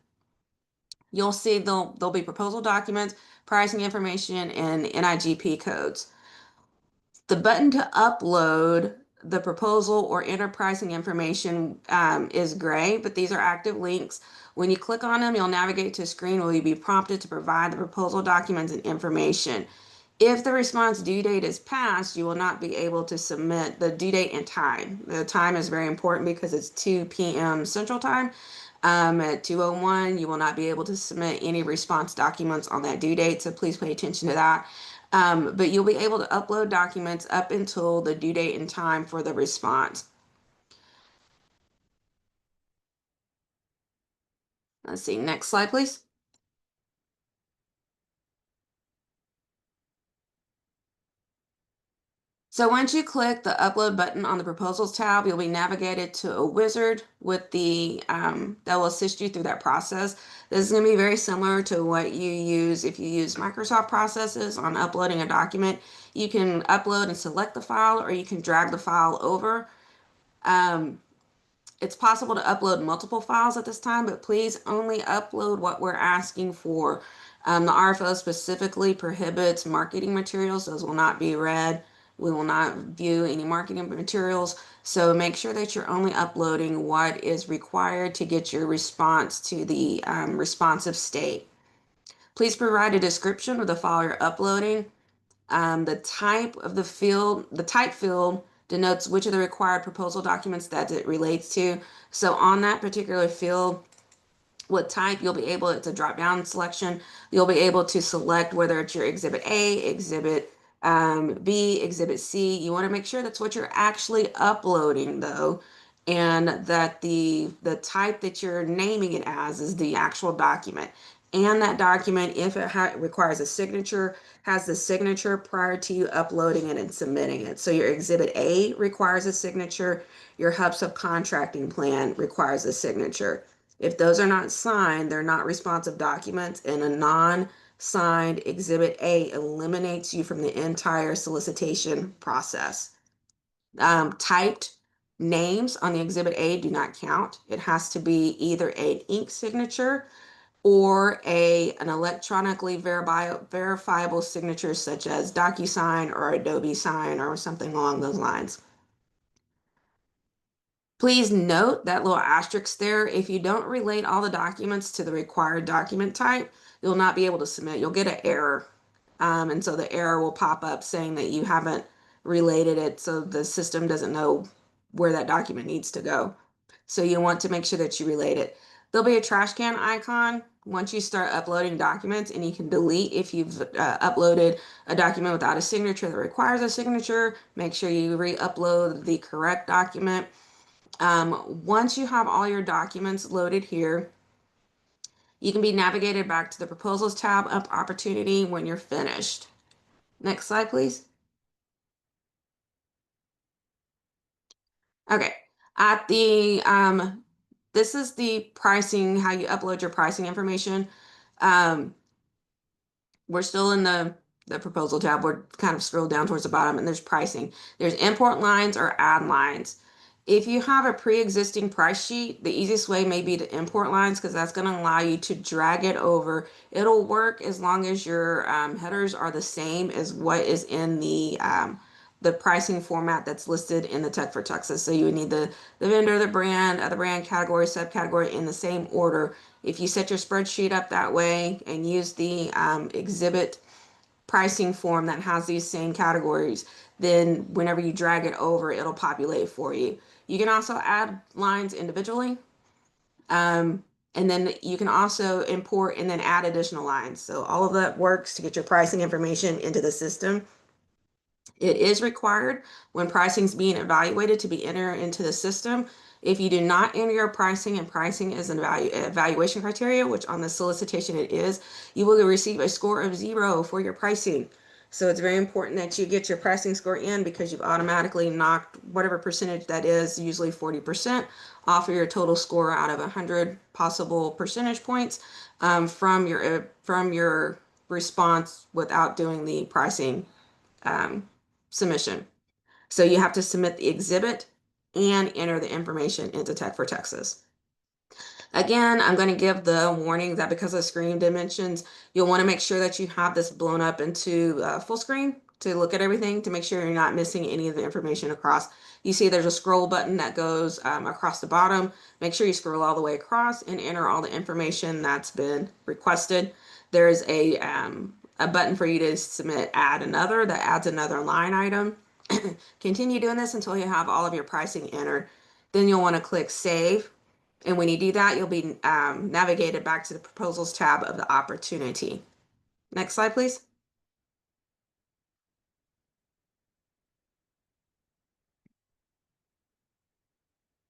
you'll see there'll be proposal documents, pricing information, and NIGP codes. The button to upload the proposal or enter pricing information is gray, but these are active links. When you click on them, you'll navigate to a screen where you'll be prompted to provide the proposal documents and information. If the response due date is passed, you will not be able to submit the due date and time. The time is very important because it's 2 p.m. Central Time. At 2:01, you will not be able to submit any response documents on that due date, so please pay attention to that. But you'll be able to upload documents up until the due date and time for the response. Let's see, next slide, please. So once you click the upload button on the proposals tab, you'll be navigated to a wizard with that will assist you through that process. This is going to be very similar to what you use if you use Microsoft processes on uploading a document. You can upload and select the file, or you can drag the file over. It's possible to upload multiple files at this time, but please only upload what we're asking for. The RFO specifically prohibits marketing materials. Those will not be read. We will not view any marketing materials. So make sure that you're only uploading what is required to get your response to the responsive state. Please provide a description of the file you're uploading. The type field denotes which of the required proposal documents that it relates to. So on that particular field, what type, you'll be able, it's a drop down selection. You'll be able to select whether it's your exhibit A, exhibit B, exhibit C. You want to make sure that's what you're actually uploading though, and that the type that you're naming it as is the actual document. And that document, if it requires a signature, has the signature prior to you uploading it and submitting it. So your exhibit A requires a signature, your hub subcontracting plan requires a signature. If those are not signed, they're not responsive documents, and a non-signed exhibit A eliminates you from the entire solicitation process. Typed names on the exhibit A do not count. It has to be either an ink signature or an electronically verifiable signature such as DocuSign or Adobe Sign or something along those lines. Please note that little asterisk there. If you don't relate all the documents to the required document type, you'll not be able to submit. You'll get an error. And so the error will pop up saying that you haven't related it, so the system doesn't know where that document needs to go. So you want to make sure that you relate it. There'll be a trash can icon once you start uploading documents, and you can delete if you've uploaded a document without a signature that requires a signature. Make sure you re-upload the correct document. Once you have all your documents loaded here, you can be navigated back to the Proposals tab of Opportunity when you're finished. Next slide, please. Okay, at the this is the pricing, how you upload your pricing information. We're still in the proposal tab. We're kind of scrolled down towards the bottom, and there's pricing. There's import lines or add lines. If you have a pre-existing price sheet, the easiest way may be to import lines, because that's going to allow you to drag it over. It'll work as long as your headers are the same as what is in the pricing format that's listed in the Tech for Texas. So you would need the vendor, the brand, other brand, category, subcategory in the same order. If you set your spreadsheet up that way and use the exhibit pricing form that has these same categories, then whenever you drag it over, it'll populate for you. You can also add lines individually. And then you can also import and then add additional lines. So all of that works to get your pricing information into the system. It is required when pricing is being evaluated to be entered into the system. If you do not enter your pricing, and pricing is an evaluation criteria, which on the solicitation it is, you will receive a score of 0 for your pricing. So it's very important that you get your pricing score in, because you've automatically knocked whatever percentage that is, usually 40%, off of your total score out of 100 possible percentage points from your response without doing the pricing submission. So you have to submit the exhibit and enter the information into Tech for Texas. Again, I'm going to give the warning that because of screen dimensions, you'll want to make sure that you have this blown up into full screen to look at everything, to make sure you're not missing any of the information across. You see there's a scroll button that goes across the bottom. Make sure you scroll all the way across and enter all the information that's been requested. There's a button for you to submit add another that adds another line item. Continue doing this until you have all of your pricing entered. Then you'll want to click save. And when you do that, you'll be navigated back to the proposals tab of the opportunity. Next slide, please.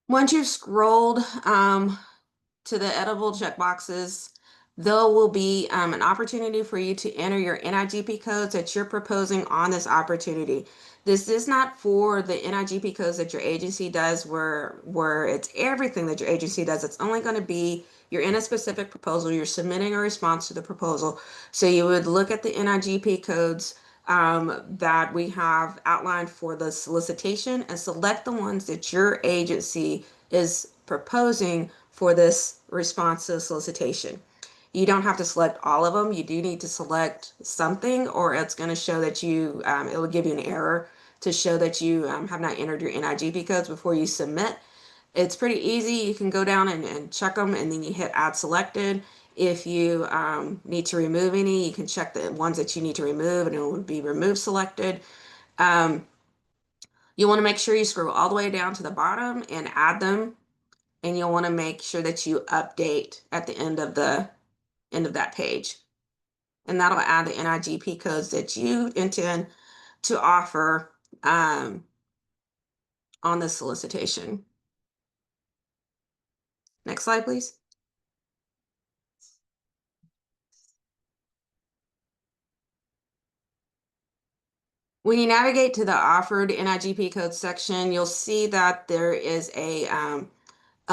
Once you've scrolled to the editable checkboxes, there will be an opportunity for you to enter your NIGP codes that you're proposing on this opportunity. This is not for the NIGP codes that your agency does, where it's everything that your agency does. It's only going to be, you're in a specific proposal, you're submitting a response to the proposal. So you would look at the NIGP codes that we have outlined for the solicitation and select the ones that your agency is proposing for this response to the solicitation. You don't have to select all of them. You do need to select something, or it's going to show that you, it will give you an error to show that you have not entered your NIGP codes before you submit. It's pretty easy. You can go down and check them, and then you hit add selected. If you need to remove any, you can check the ones that you need to remove, and it will be remove selected. You want to make sure you scroll all the way down to the bottom and add them, and you'll want to make sure that you update at the end of that page. And that'll add the NIGP codes that you intend to offer on the solicitation. Next slide, please. When you navigate to the offered NIGP code section, you'll see that there is a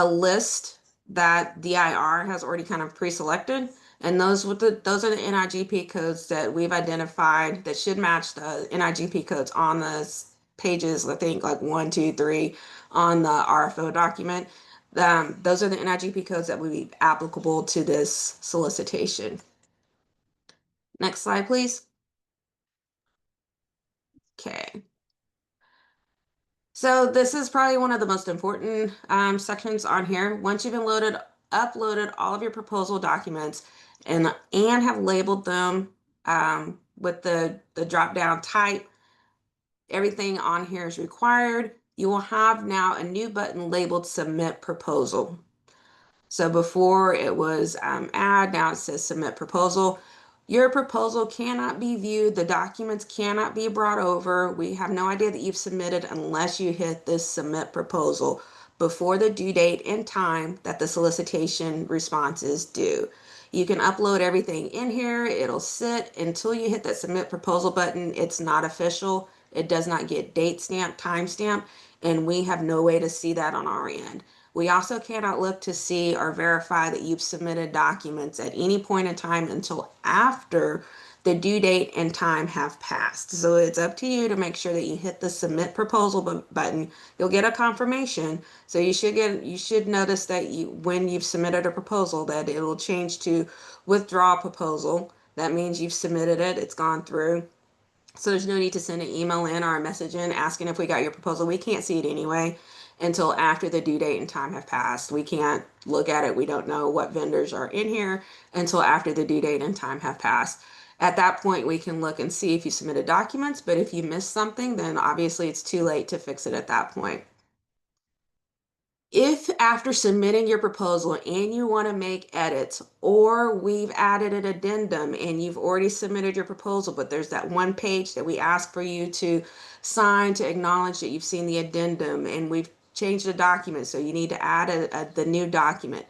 list that DIR has already kind of pre-selected. And those are the NIGP codes that we've identified that should match the NIGP codes on the pages, I think like 1, 2, 3 on the RFO document. Those are the NIGP codes that would be applicable to this solicitation. Next slide, please. Okay. So this is probably one of the most important sections on here. Once you've uploaded all of your proposal documents and have labeled them with the drop down type, everything on here is required. You will have now a new button labeled Submit Proposal. So before it was add, now it says Submit Proposal. Your proposal cannot be viewed. The documents cannot be brought over. We have no idea that you've submitted unless you hit this Submit Proposal before the due date and time that the solicitation response is due. You can upload everything in here. It'll sit until you hit that Submit Proposal button. It's not official. It does not get date stamp, time stamp, and we have no way to see that on our end. We also cannot look to see or verify that you've submitted documents at any point in time until after the due date and time have passed. So it's up to you to make sure that you hit the Submit Proposal button. You'll get a confirmation. So you should notice that when you've submitted a proposal, that it'll change to Withdraw Proposal. That means you've submitted it, it's gone through. So there's no need to send an email in or a message in asking if we got your proposal. We can't see it anyway until after the due date and time have passed. We can't look at it. We don't know what vendors are in here until after the due date and time have passed. At that point, we can look and see if you submitted documents, but if you missed something, then obviously it's too late to fix it at that point. If after submitting your proposal and you want to make edits, or we've added an addendum and you've already submitted your proposal, but there's that one page that we ask for you to sign to acknowledge that you've seen the addendum, and we've changed the document, so you need to add the new document.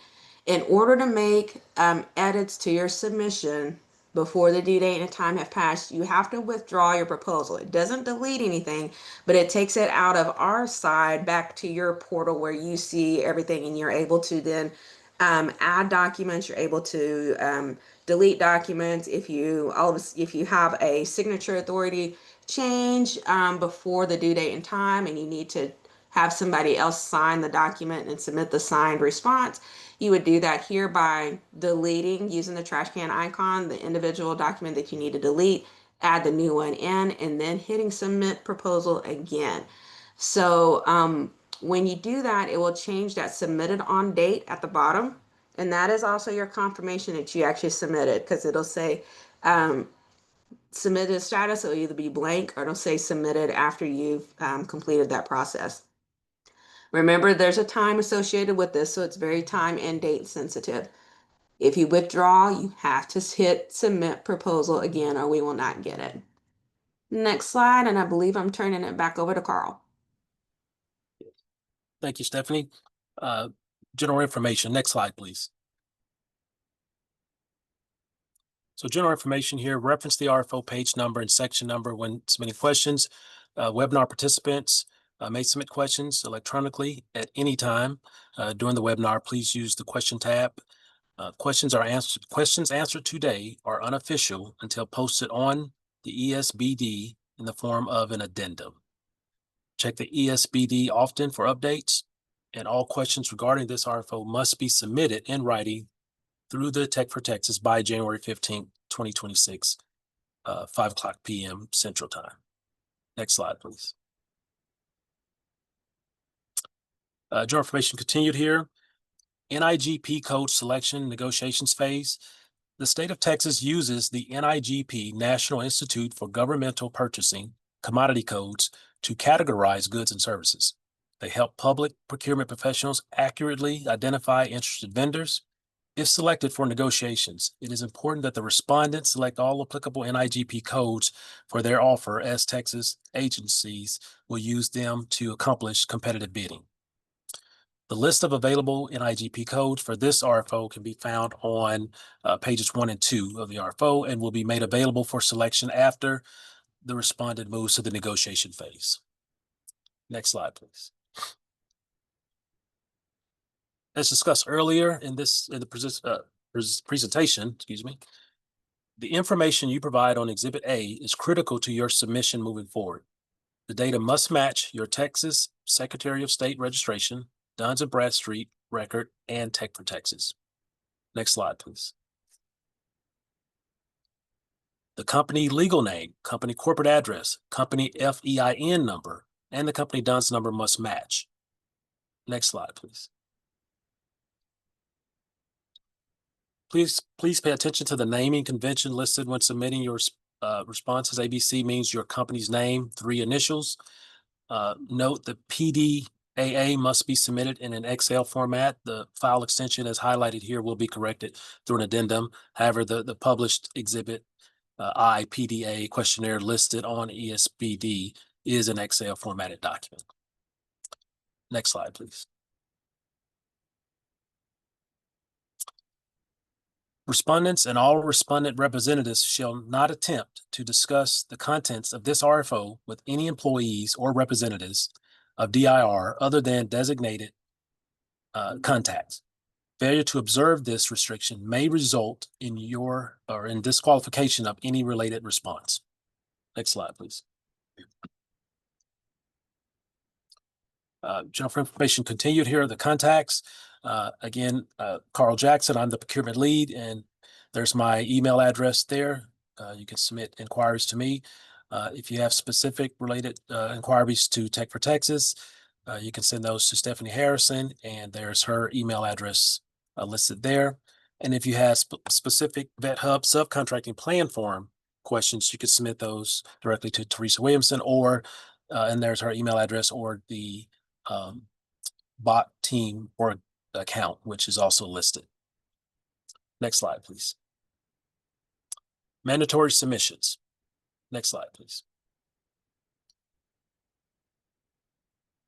In order to make edits to your submission before the due date and time have passed, you have to withdraw your proposal. It doesn't delete anything, but it takes it out of our side back to your portal where you see everything, and you're able to then add documents. You're able to delete documents if you have a signature authority change before the due date and time, and you need to have somebody else sign the document and submit the signed response. You would do that here by deleting, using the trash can icon, the individual document that you need to delete, add the new one in, and then hitting Submit Proposal again. So when you do that, it will change that submitted on date at the bottom. And that is also your confirmation that you actually submitted, because it'll say submitted status. It'll either be blank or it'll say submitted after you've completed that process. Remember, there's a time associated with this, so it's very time and date sensitive. If you withdraw, you have to hit Submit Proposal again, or we will not get it. Next slide, and I believe I'm turning it back over to Carl. Thank you, Stephanie. General information. Next slide, please. So general information here, reference the RFO page number and section number when submitting questions. Webinar participants may submit questions electronically at any time during the webinar. Please use the question tab. Questions answered today are unofficial until posted on the ESBD in the form of an addendum. Check the ESBD often for updates, and all questions regarding this RFO must be submitted in writing through the Tech for Texas by January 15th, 2026, 5:00 p.m. Central Time. Next slide, please. General information continued here. NIGP code selection negotiations phase. The state of Texas uses the NIGP, National Institute for Governmental Purchasing, commodity codes to categorize goods and services. They help public procurement professionals accurately identify interested vendors. If selected for negotiations, it is important that the respondent select all applicable NIGP codes for their offer, as Texas agencies will use them to accomplish competitive bidding. The list of available NIGP codes for this RFO can be found on pages 1 and 2 of the RFO, and will be made available for selection after the respondent moves to the negotiation phase. Next slide, please. As discussed earlier in the presentation, the information you provide on Exhibit A is critical to your submission moving forward. The data must match your Texas Secretary of State registration, Duns and Bradstreet record, and Tech for Texas. Next slide, please. The company legal name, company corporate address, company FEIN number, and the company DUNS number must match. Next slide, please. Please pay attention to the naming convention listed when submitting your responses. ABC means your company's name, 3 initials. Note the PDAA must be submitted in an Excel format. The file extension as highlighted here will be corrected through an addendum. However, the published exhibit IPDA questionnaire listed on ESBD is an Excel formatted document. Next slide, please. Respondents and all respondent representatives shall not attempt to discuss the contents of this RFO with any employees or representatives of DIR other than designated contacts. Failure to observe this restriction may result in in disqualification of any related response. Next slide, please. General information continued. Here are the contacts. Again, Carl Jackson, I'm the procurement lead, and there's my email address there. You can submit inquiries to me. If you have specific related inquiries to Tech for Texas, you can send those to Stephanie Harrison, and there's her email address listed there. And if you have specific Vet Hub subcontracting plan form questions, you could submit those directly to Teresa Williamson, or and there's her email address, or the bot team or account, which is also listed. Next slide, please. Mandatory submissions. Next slide, please.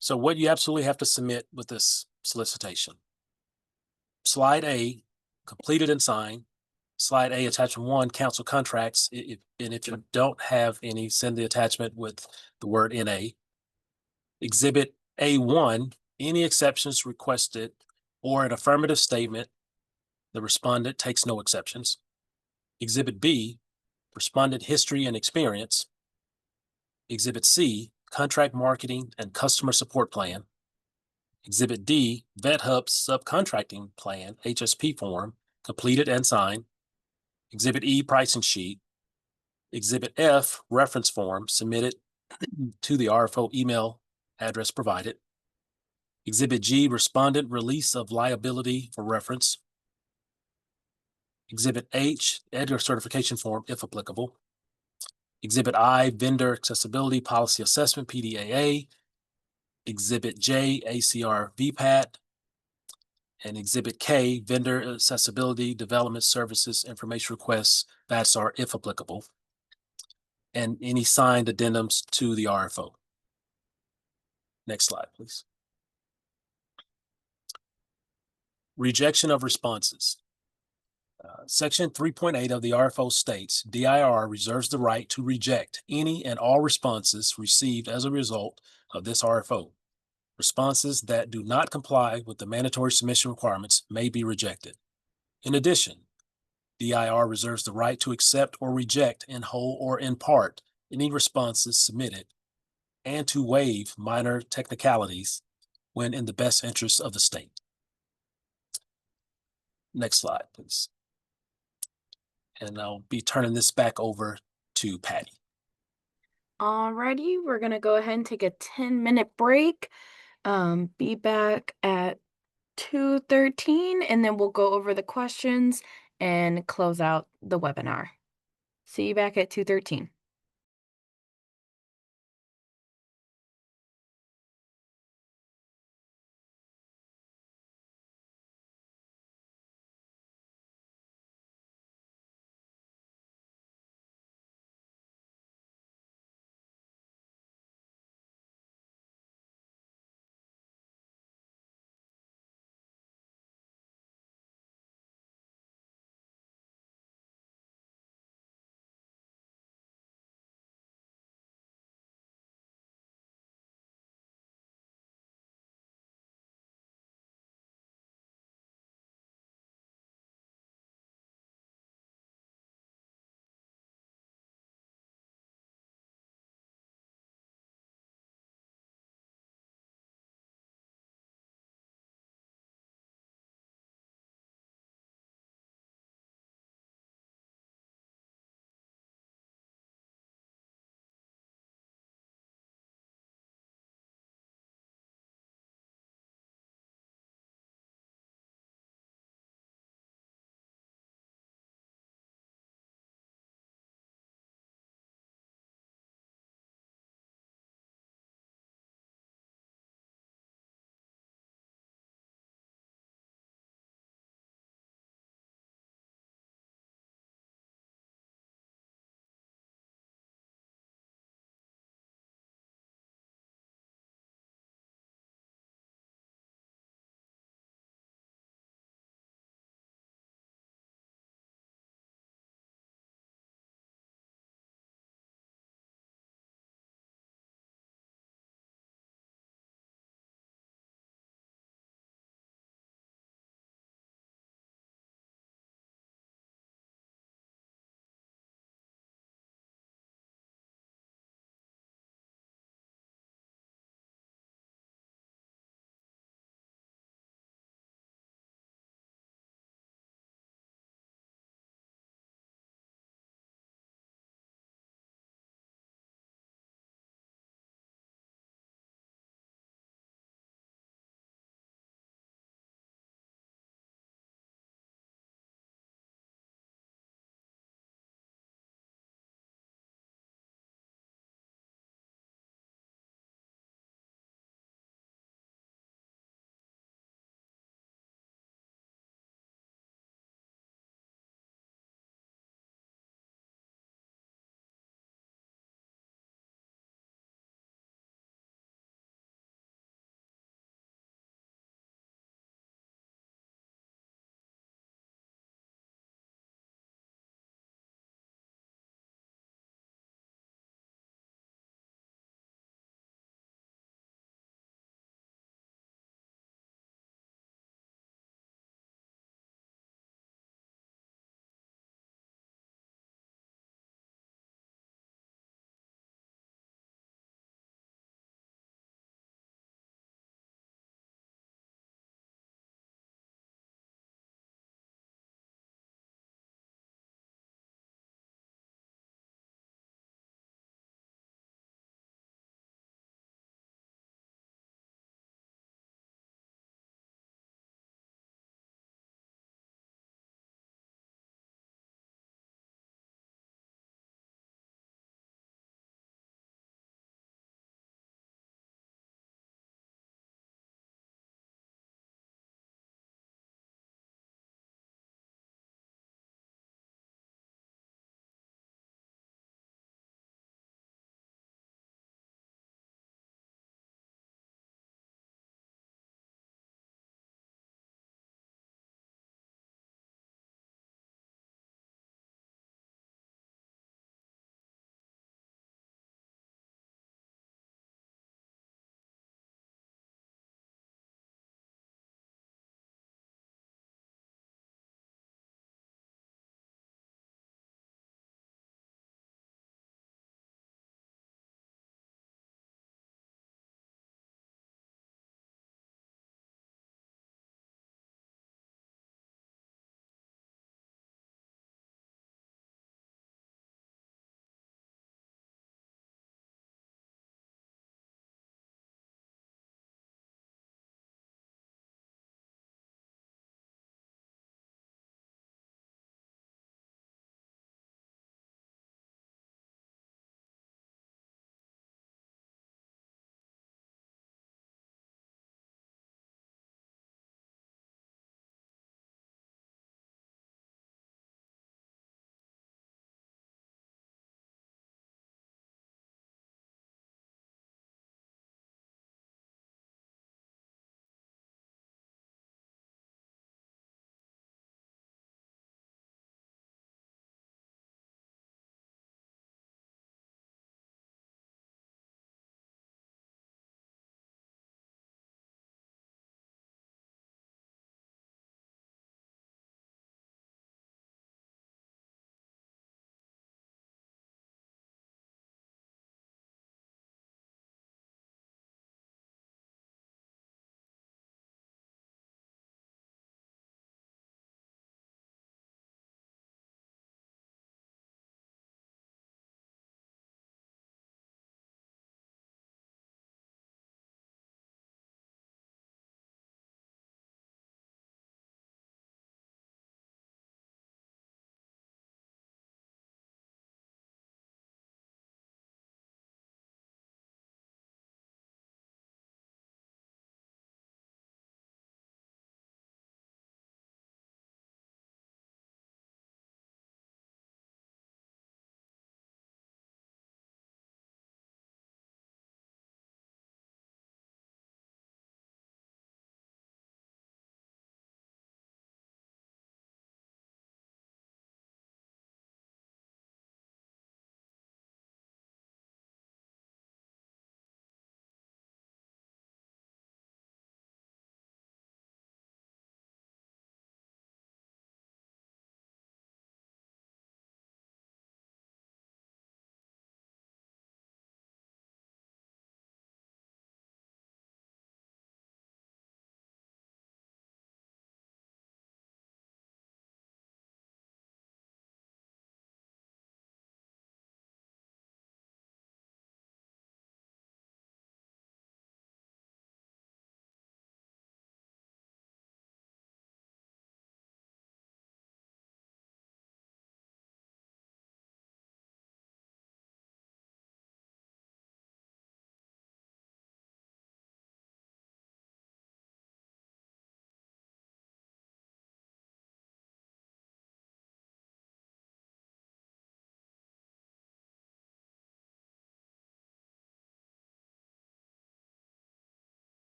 So what you absolutely have to submit with this solicitation. Slide A, completed and signed. Slide A, attachment 1, council contracts. And if you don't have any, send the attachment with the word NA. Exhibit A1, any exceptions requested or an affirmative statement, the respondent takes no exceptions. Exhibit B, respondent history and experience. Exhibit C, contract marketing and customer support plan. Exhibit D, Vet Hub subcontracting plan, HSP form, completed and signed. Exhibit E, pricing sheet. Exhibit F, reference form submitted to the RFO email address provided. Exhibit G, respondent release of liability for reference. Exhibit H, editor certification form, if applicable. Exhibit I, vendor accessibility policy assessment, PDAA. Exhibit J, ACR VPAT. And Exhibit K, vendor accessibility development services information requests, VATSAR, if applicable. And any signed addendums to the RFO. Next slide, please. Rejection of responses. Section 3.8 of the RFO states, DIR reserves the right to reject any and all responses received as a result of this RFO. Responses that do not comply with the mandatory submission requirements may be rejected. In addition, DIR reserves the right to accept or reject in whole or in part any responses submitted and to waive minor technicalities when in the best interest of the state. Next slide, please. And I'll be turning this back over to Patty. Alrighty, we're gonna go ahead and take a 10-minute break. Be back at 2:13, and then we'll go over the questions and close out the webinar. See you back at 2:13.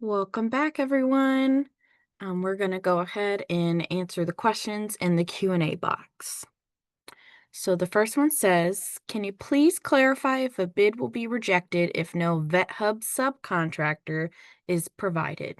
Welcome back, everyone. We're going to go ahead and answer the questions in the Q&A box. So the first one says, can you please clarify if a bid will be rejected if no VetHub subcontractor is provided?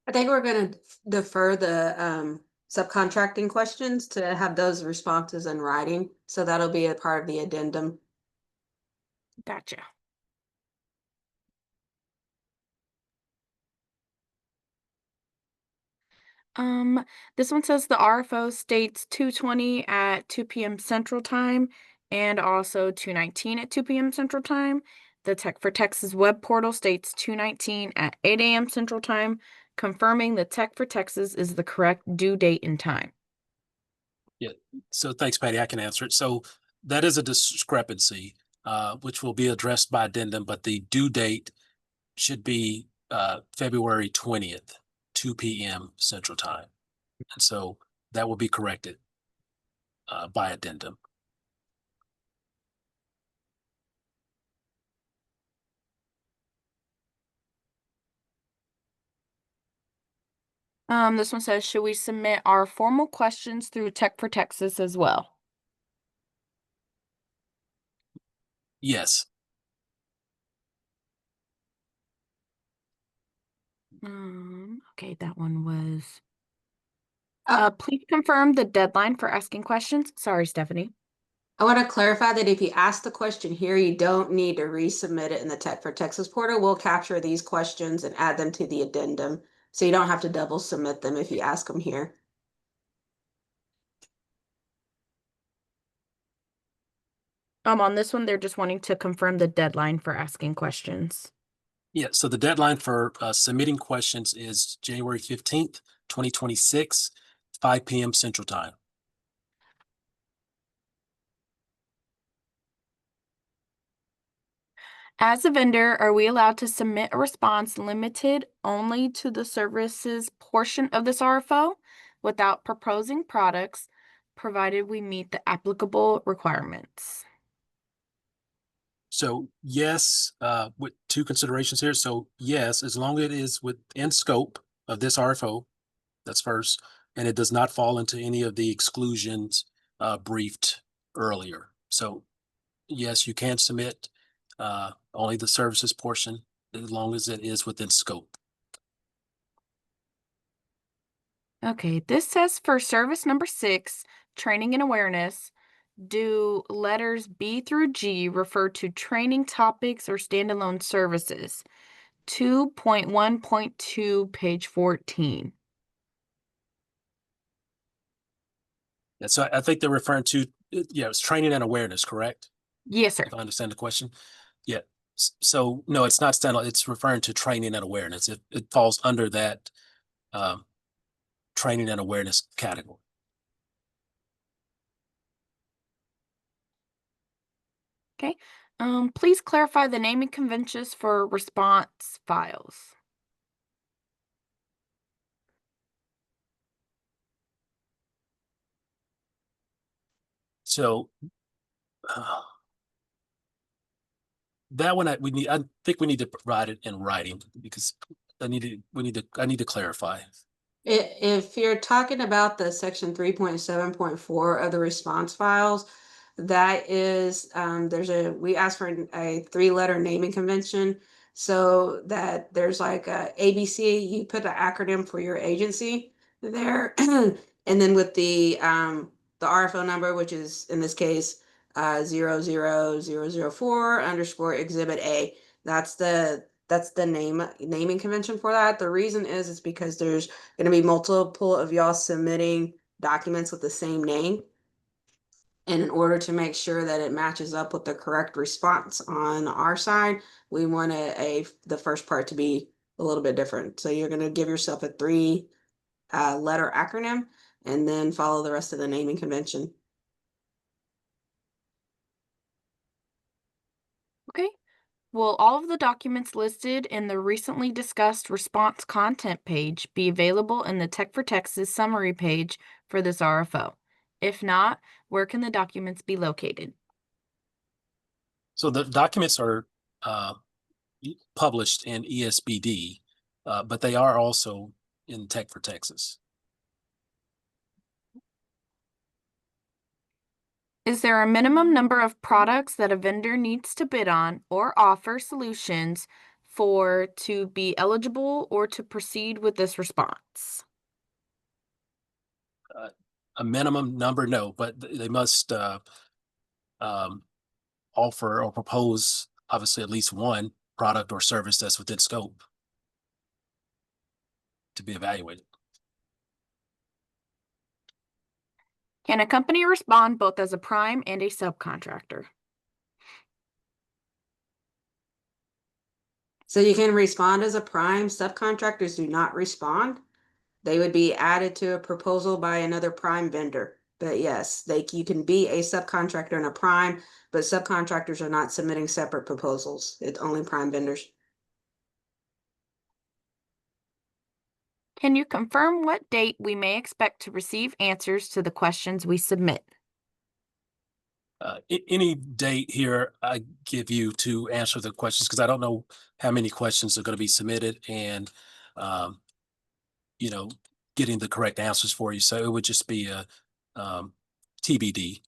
I think we're going to defer the subcontracting questions to have those responses in writing. So that'll be a part of the addendum. Gotcha. This one says the RFO states 2:20 at 2 p.m. Central Time and also 2:19 at 2 p.m. Central Time. The Tech for Texas web portal states 2:19 at 8 a.m. Central Time, confirming the Tech for Texas is the correct due date and time. Yeah, so thanks, Patty. I can answer it. So that is a discrepancy, which will be addressed by addendum, but the due date should be February 20th, 2 p.m. Central Time. And so that will be corrected by addendum. This one says, should we submit our formal questions through Tech for Texas as well? Yes. Okay, that one was. Uh, Please confirm the deadline for asking questions. Sorry, Stephanie. I want to clarify that if you ask the question here, you don't need to resubmit it in the Tech for Texas portal. We'll capture these questions and add them to the addendum. So you don't have to double submit them if you ask them here. On this one, they're just wanting to confirm the deadline for asking questions. Yeah, so the deadline for submitting questions is January 15th, 2026, 5 p.m. Central Time. As a vendor, are we allowed to submit a response limited only to the services portion of this RFO without proposing products, provided we meet the applicable requirements? So yes, with two considerations here. So yes, as long as it is within scope of this RFO, that's first, and it does not fall into any of the exclusions briefed earlier. So yes, you can submit only the services portion as long as it is within scope. Okay, this says for service number 6, training and awareness, do letters B through G refer to training topics or standalone services? 2.1.2, page 14. And so I think they're referring to, yeah, it's training and awareness, correct? Yes, sir. If I understand the question. Yeah. So no, it's not standalone. It's referring to training and awareness. It falls under that training and awareness category. Okay. Please clarify the naming conventions for response files. So that one I think we need to provide it in writing because I need to clarify. If you're talking about the section 3.7.4 of the response files, that is, we ask for a 3-letter naming convention so that there's like a ABC, you put the acronym for your agency there. And then with the RFO number, which is in this case 00004 underscore exhibit A. That's the naming convention for that. The reason is because there's going to be multiple of y'all submitting documents with the same name. And in order to make sure that it matches up with the correct response on our side, we want the first part to be a little bit different. So you're going to give yourself a 3-letter acronym and then follow the rest of the naming convention. Okay. Will all of the documents listed in the recently discussed response content page be available in the Tech for Texas summary page for this RFO? If not, where can the documents be located? So the documents are published in ESBD, but they are also in Tech for Texas. Is there a minimum number of products that a vendor needs to bid on or offer solutions for to be eligible or to proceed with this response? A minimum number, no, but they must offer or propose, obviously, at least one product or service that's within scope to be evaluated. Can a company respond both as a prime and a subcontractor? So you can respond as a prime. Subcontractors do not respond. They would be added to a proposal by another prime vendor. But yes, you can be a subcontractor and a prime, but subcontractors are not submitting separate proposals. It's only prime vendors. Can you confirm what date we may expect to receive answers to the questions we submit? Any date here I give you to answer the questions, because I don't know how many questions are going to be submitted and, getting the correct answers for you. So it would just be a TBD.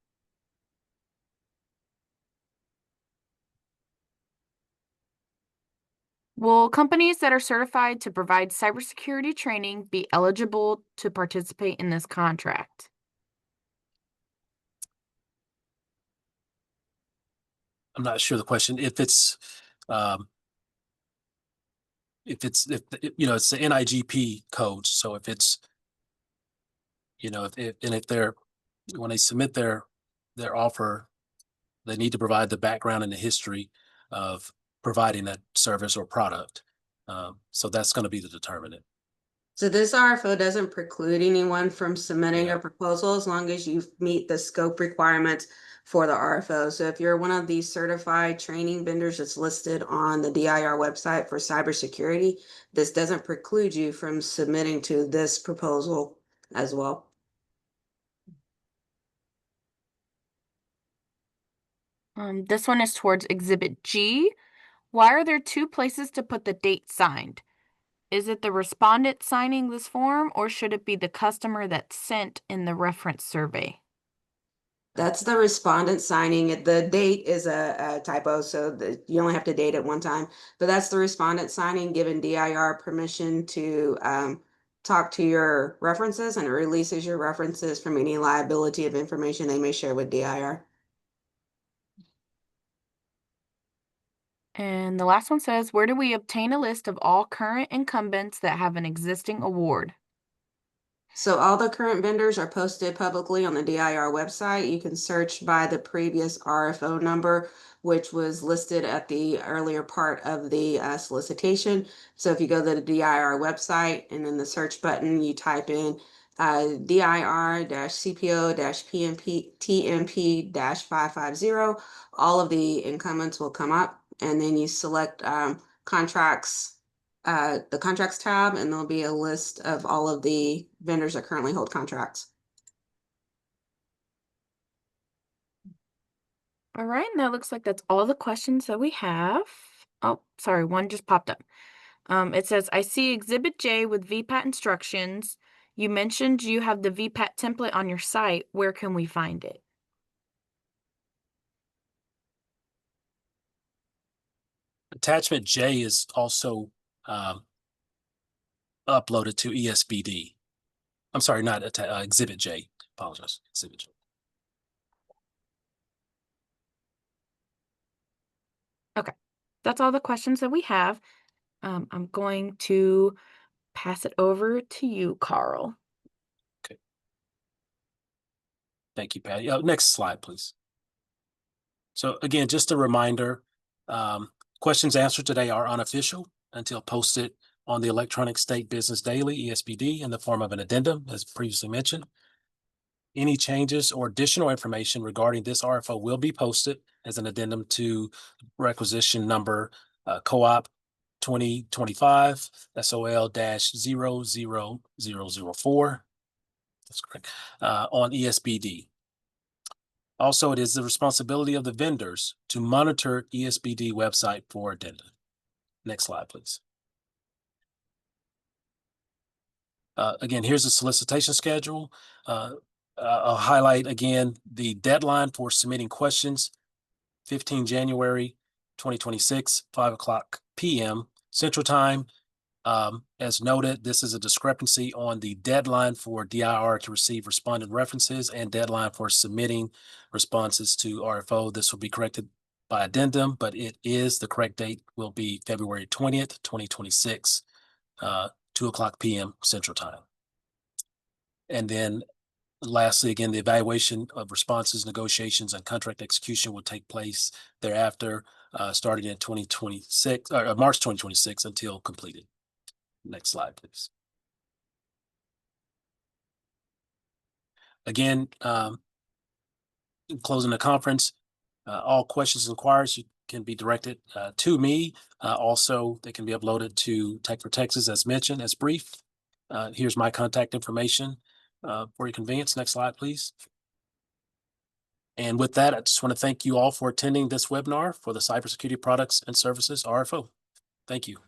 Will companies that are certified to provide cybersecurity training be eligible to participate in this contract? I'm not sure the question. If it's it's the NIGP code. So if it's, if they're, when they submit their offer, they need to provide the background and the history of providing that service or product. So that's going to be the determinant. So this RFO doesn't preclude anyone from submitting Yeah. a proposal as long as you meet the scope requirements for the RFO. So if you're one of these certified training vendors that's listed on the DIR website for cybersecurity, this doesn't preclude you from submitting to this proposal as well. This one is towards Exhibit G. Why are there two places to put the date signed? Is it the respondent signing this form, or should it be the customer that sent in the reference survey? That's the respondent signing it. The date is a typo, so you only have to date it one time. But that's the respondent signing, giving DIR permission to talk to your references, and it releases your references from any liability of information they may share with DIR. And the last one says, where do we obtain a list of all current incumbents that have an existing award? So all the current vendors are posted publicly on the DIR website. You can search by the previous RFO number, which was listed at the earlier part of the solicitation. So if you go to the DIR website and in the search button, you type in DIR-CPO-PMP-TMP-550, all of the incumbents will come up, and then you select contracts, the contracts tab, and there'll be a list of all of the vendors that currently hold contracts. All right, and that looks like that's all the questions that we have. Oh, sorry, one just popped up. It says, I see Exhibit J with VPAT instructions. You mentioned you have the VPAT template on your site. Where can we find it? Attachment J is also uploaded to ESBD. I'm sorry, not Exhibit J. Apologize. Exhibit J. Okay, that's all the questions that we have. I'm going to pass it over to you, Carl. Okay. Thank you, Patty. Next slide, please. So again, just a reminder, questions answered today are unofficial until posted on the Electronic State Business Daily, ESBD, in the form of an addendum, as previously mentioned. Any changes or additional information regarding this RFO will be posted as an addendum to requisition number COOP 2025 SOL-00004. That's correct. On ESBD. Also, it is the responsibility of the vendors to monitor ESBD website for addenda. Next slide, please. Again, here's the solicitation schedule. I'll highlight again the deadline for submitting questions, 15 January 2026, 5:00 p.m. Central Time. As noted, this is a discrepancy on the deadline for DIR to receive respondent references and deadline for submitting responses to RFO. This will be corrected by addendum, but the correct date will be February 20th, 2026, 2:00 p.m. Central Time. And then lastly, again, the evaluation of responses, negotiations, and contract execution will take place thereafter, starting in 2026 or March 2026 until completed. Next slide, please. Again, in closing the conference, all questions and inquiries can be directed to me. Also, they can be uploaded to Tech for Texas as mentioned, as brief. Here's my contact information for your convenience. Next slide, please. And with that, I just want to thank you all for attending this webinar for the Cybersecurity Products and Services RFO. Thank you.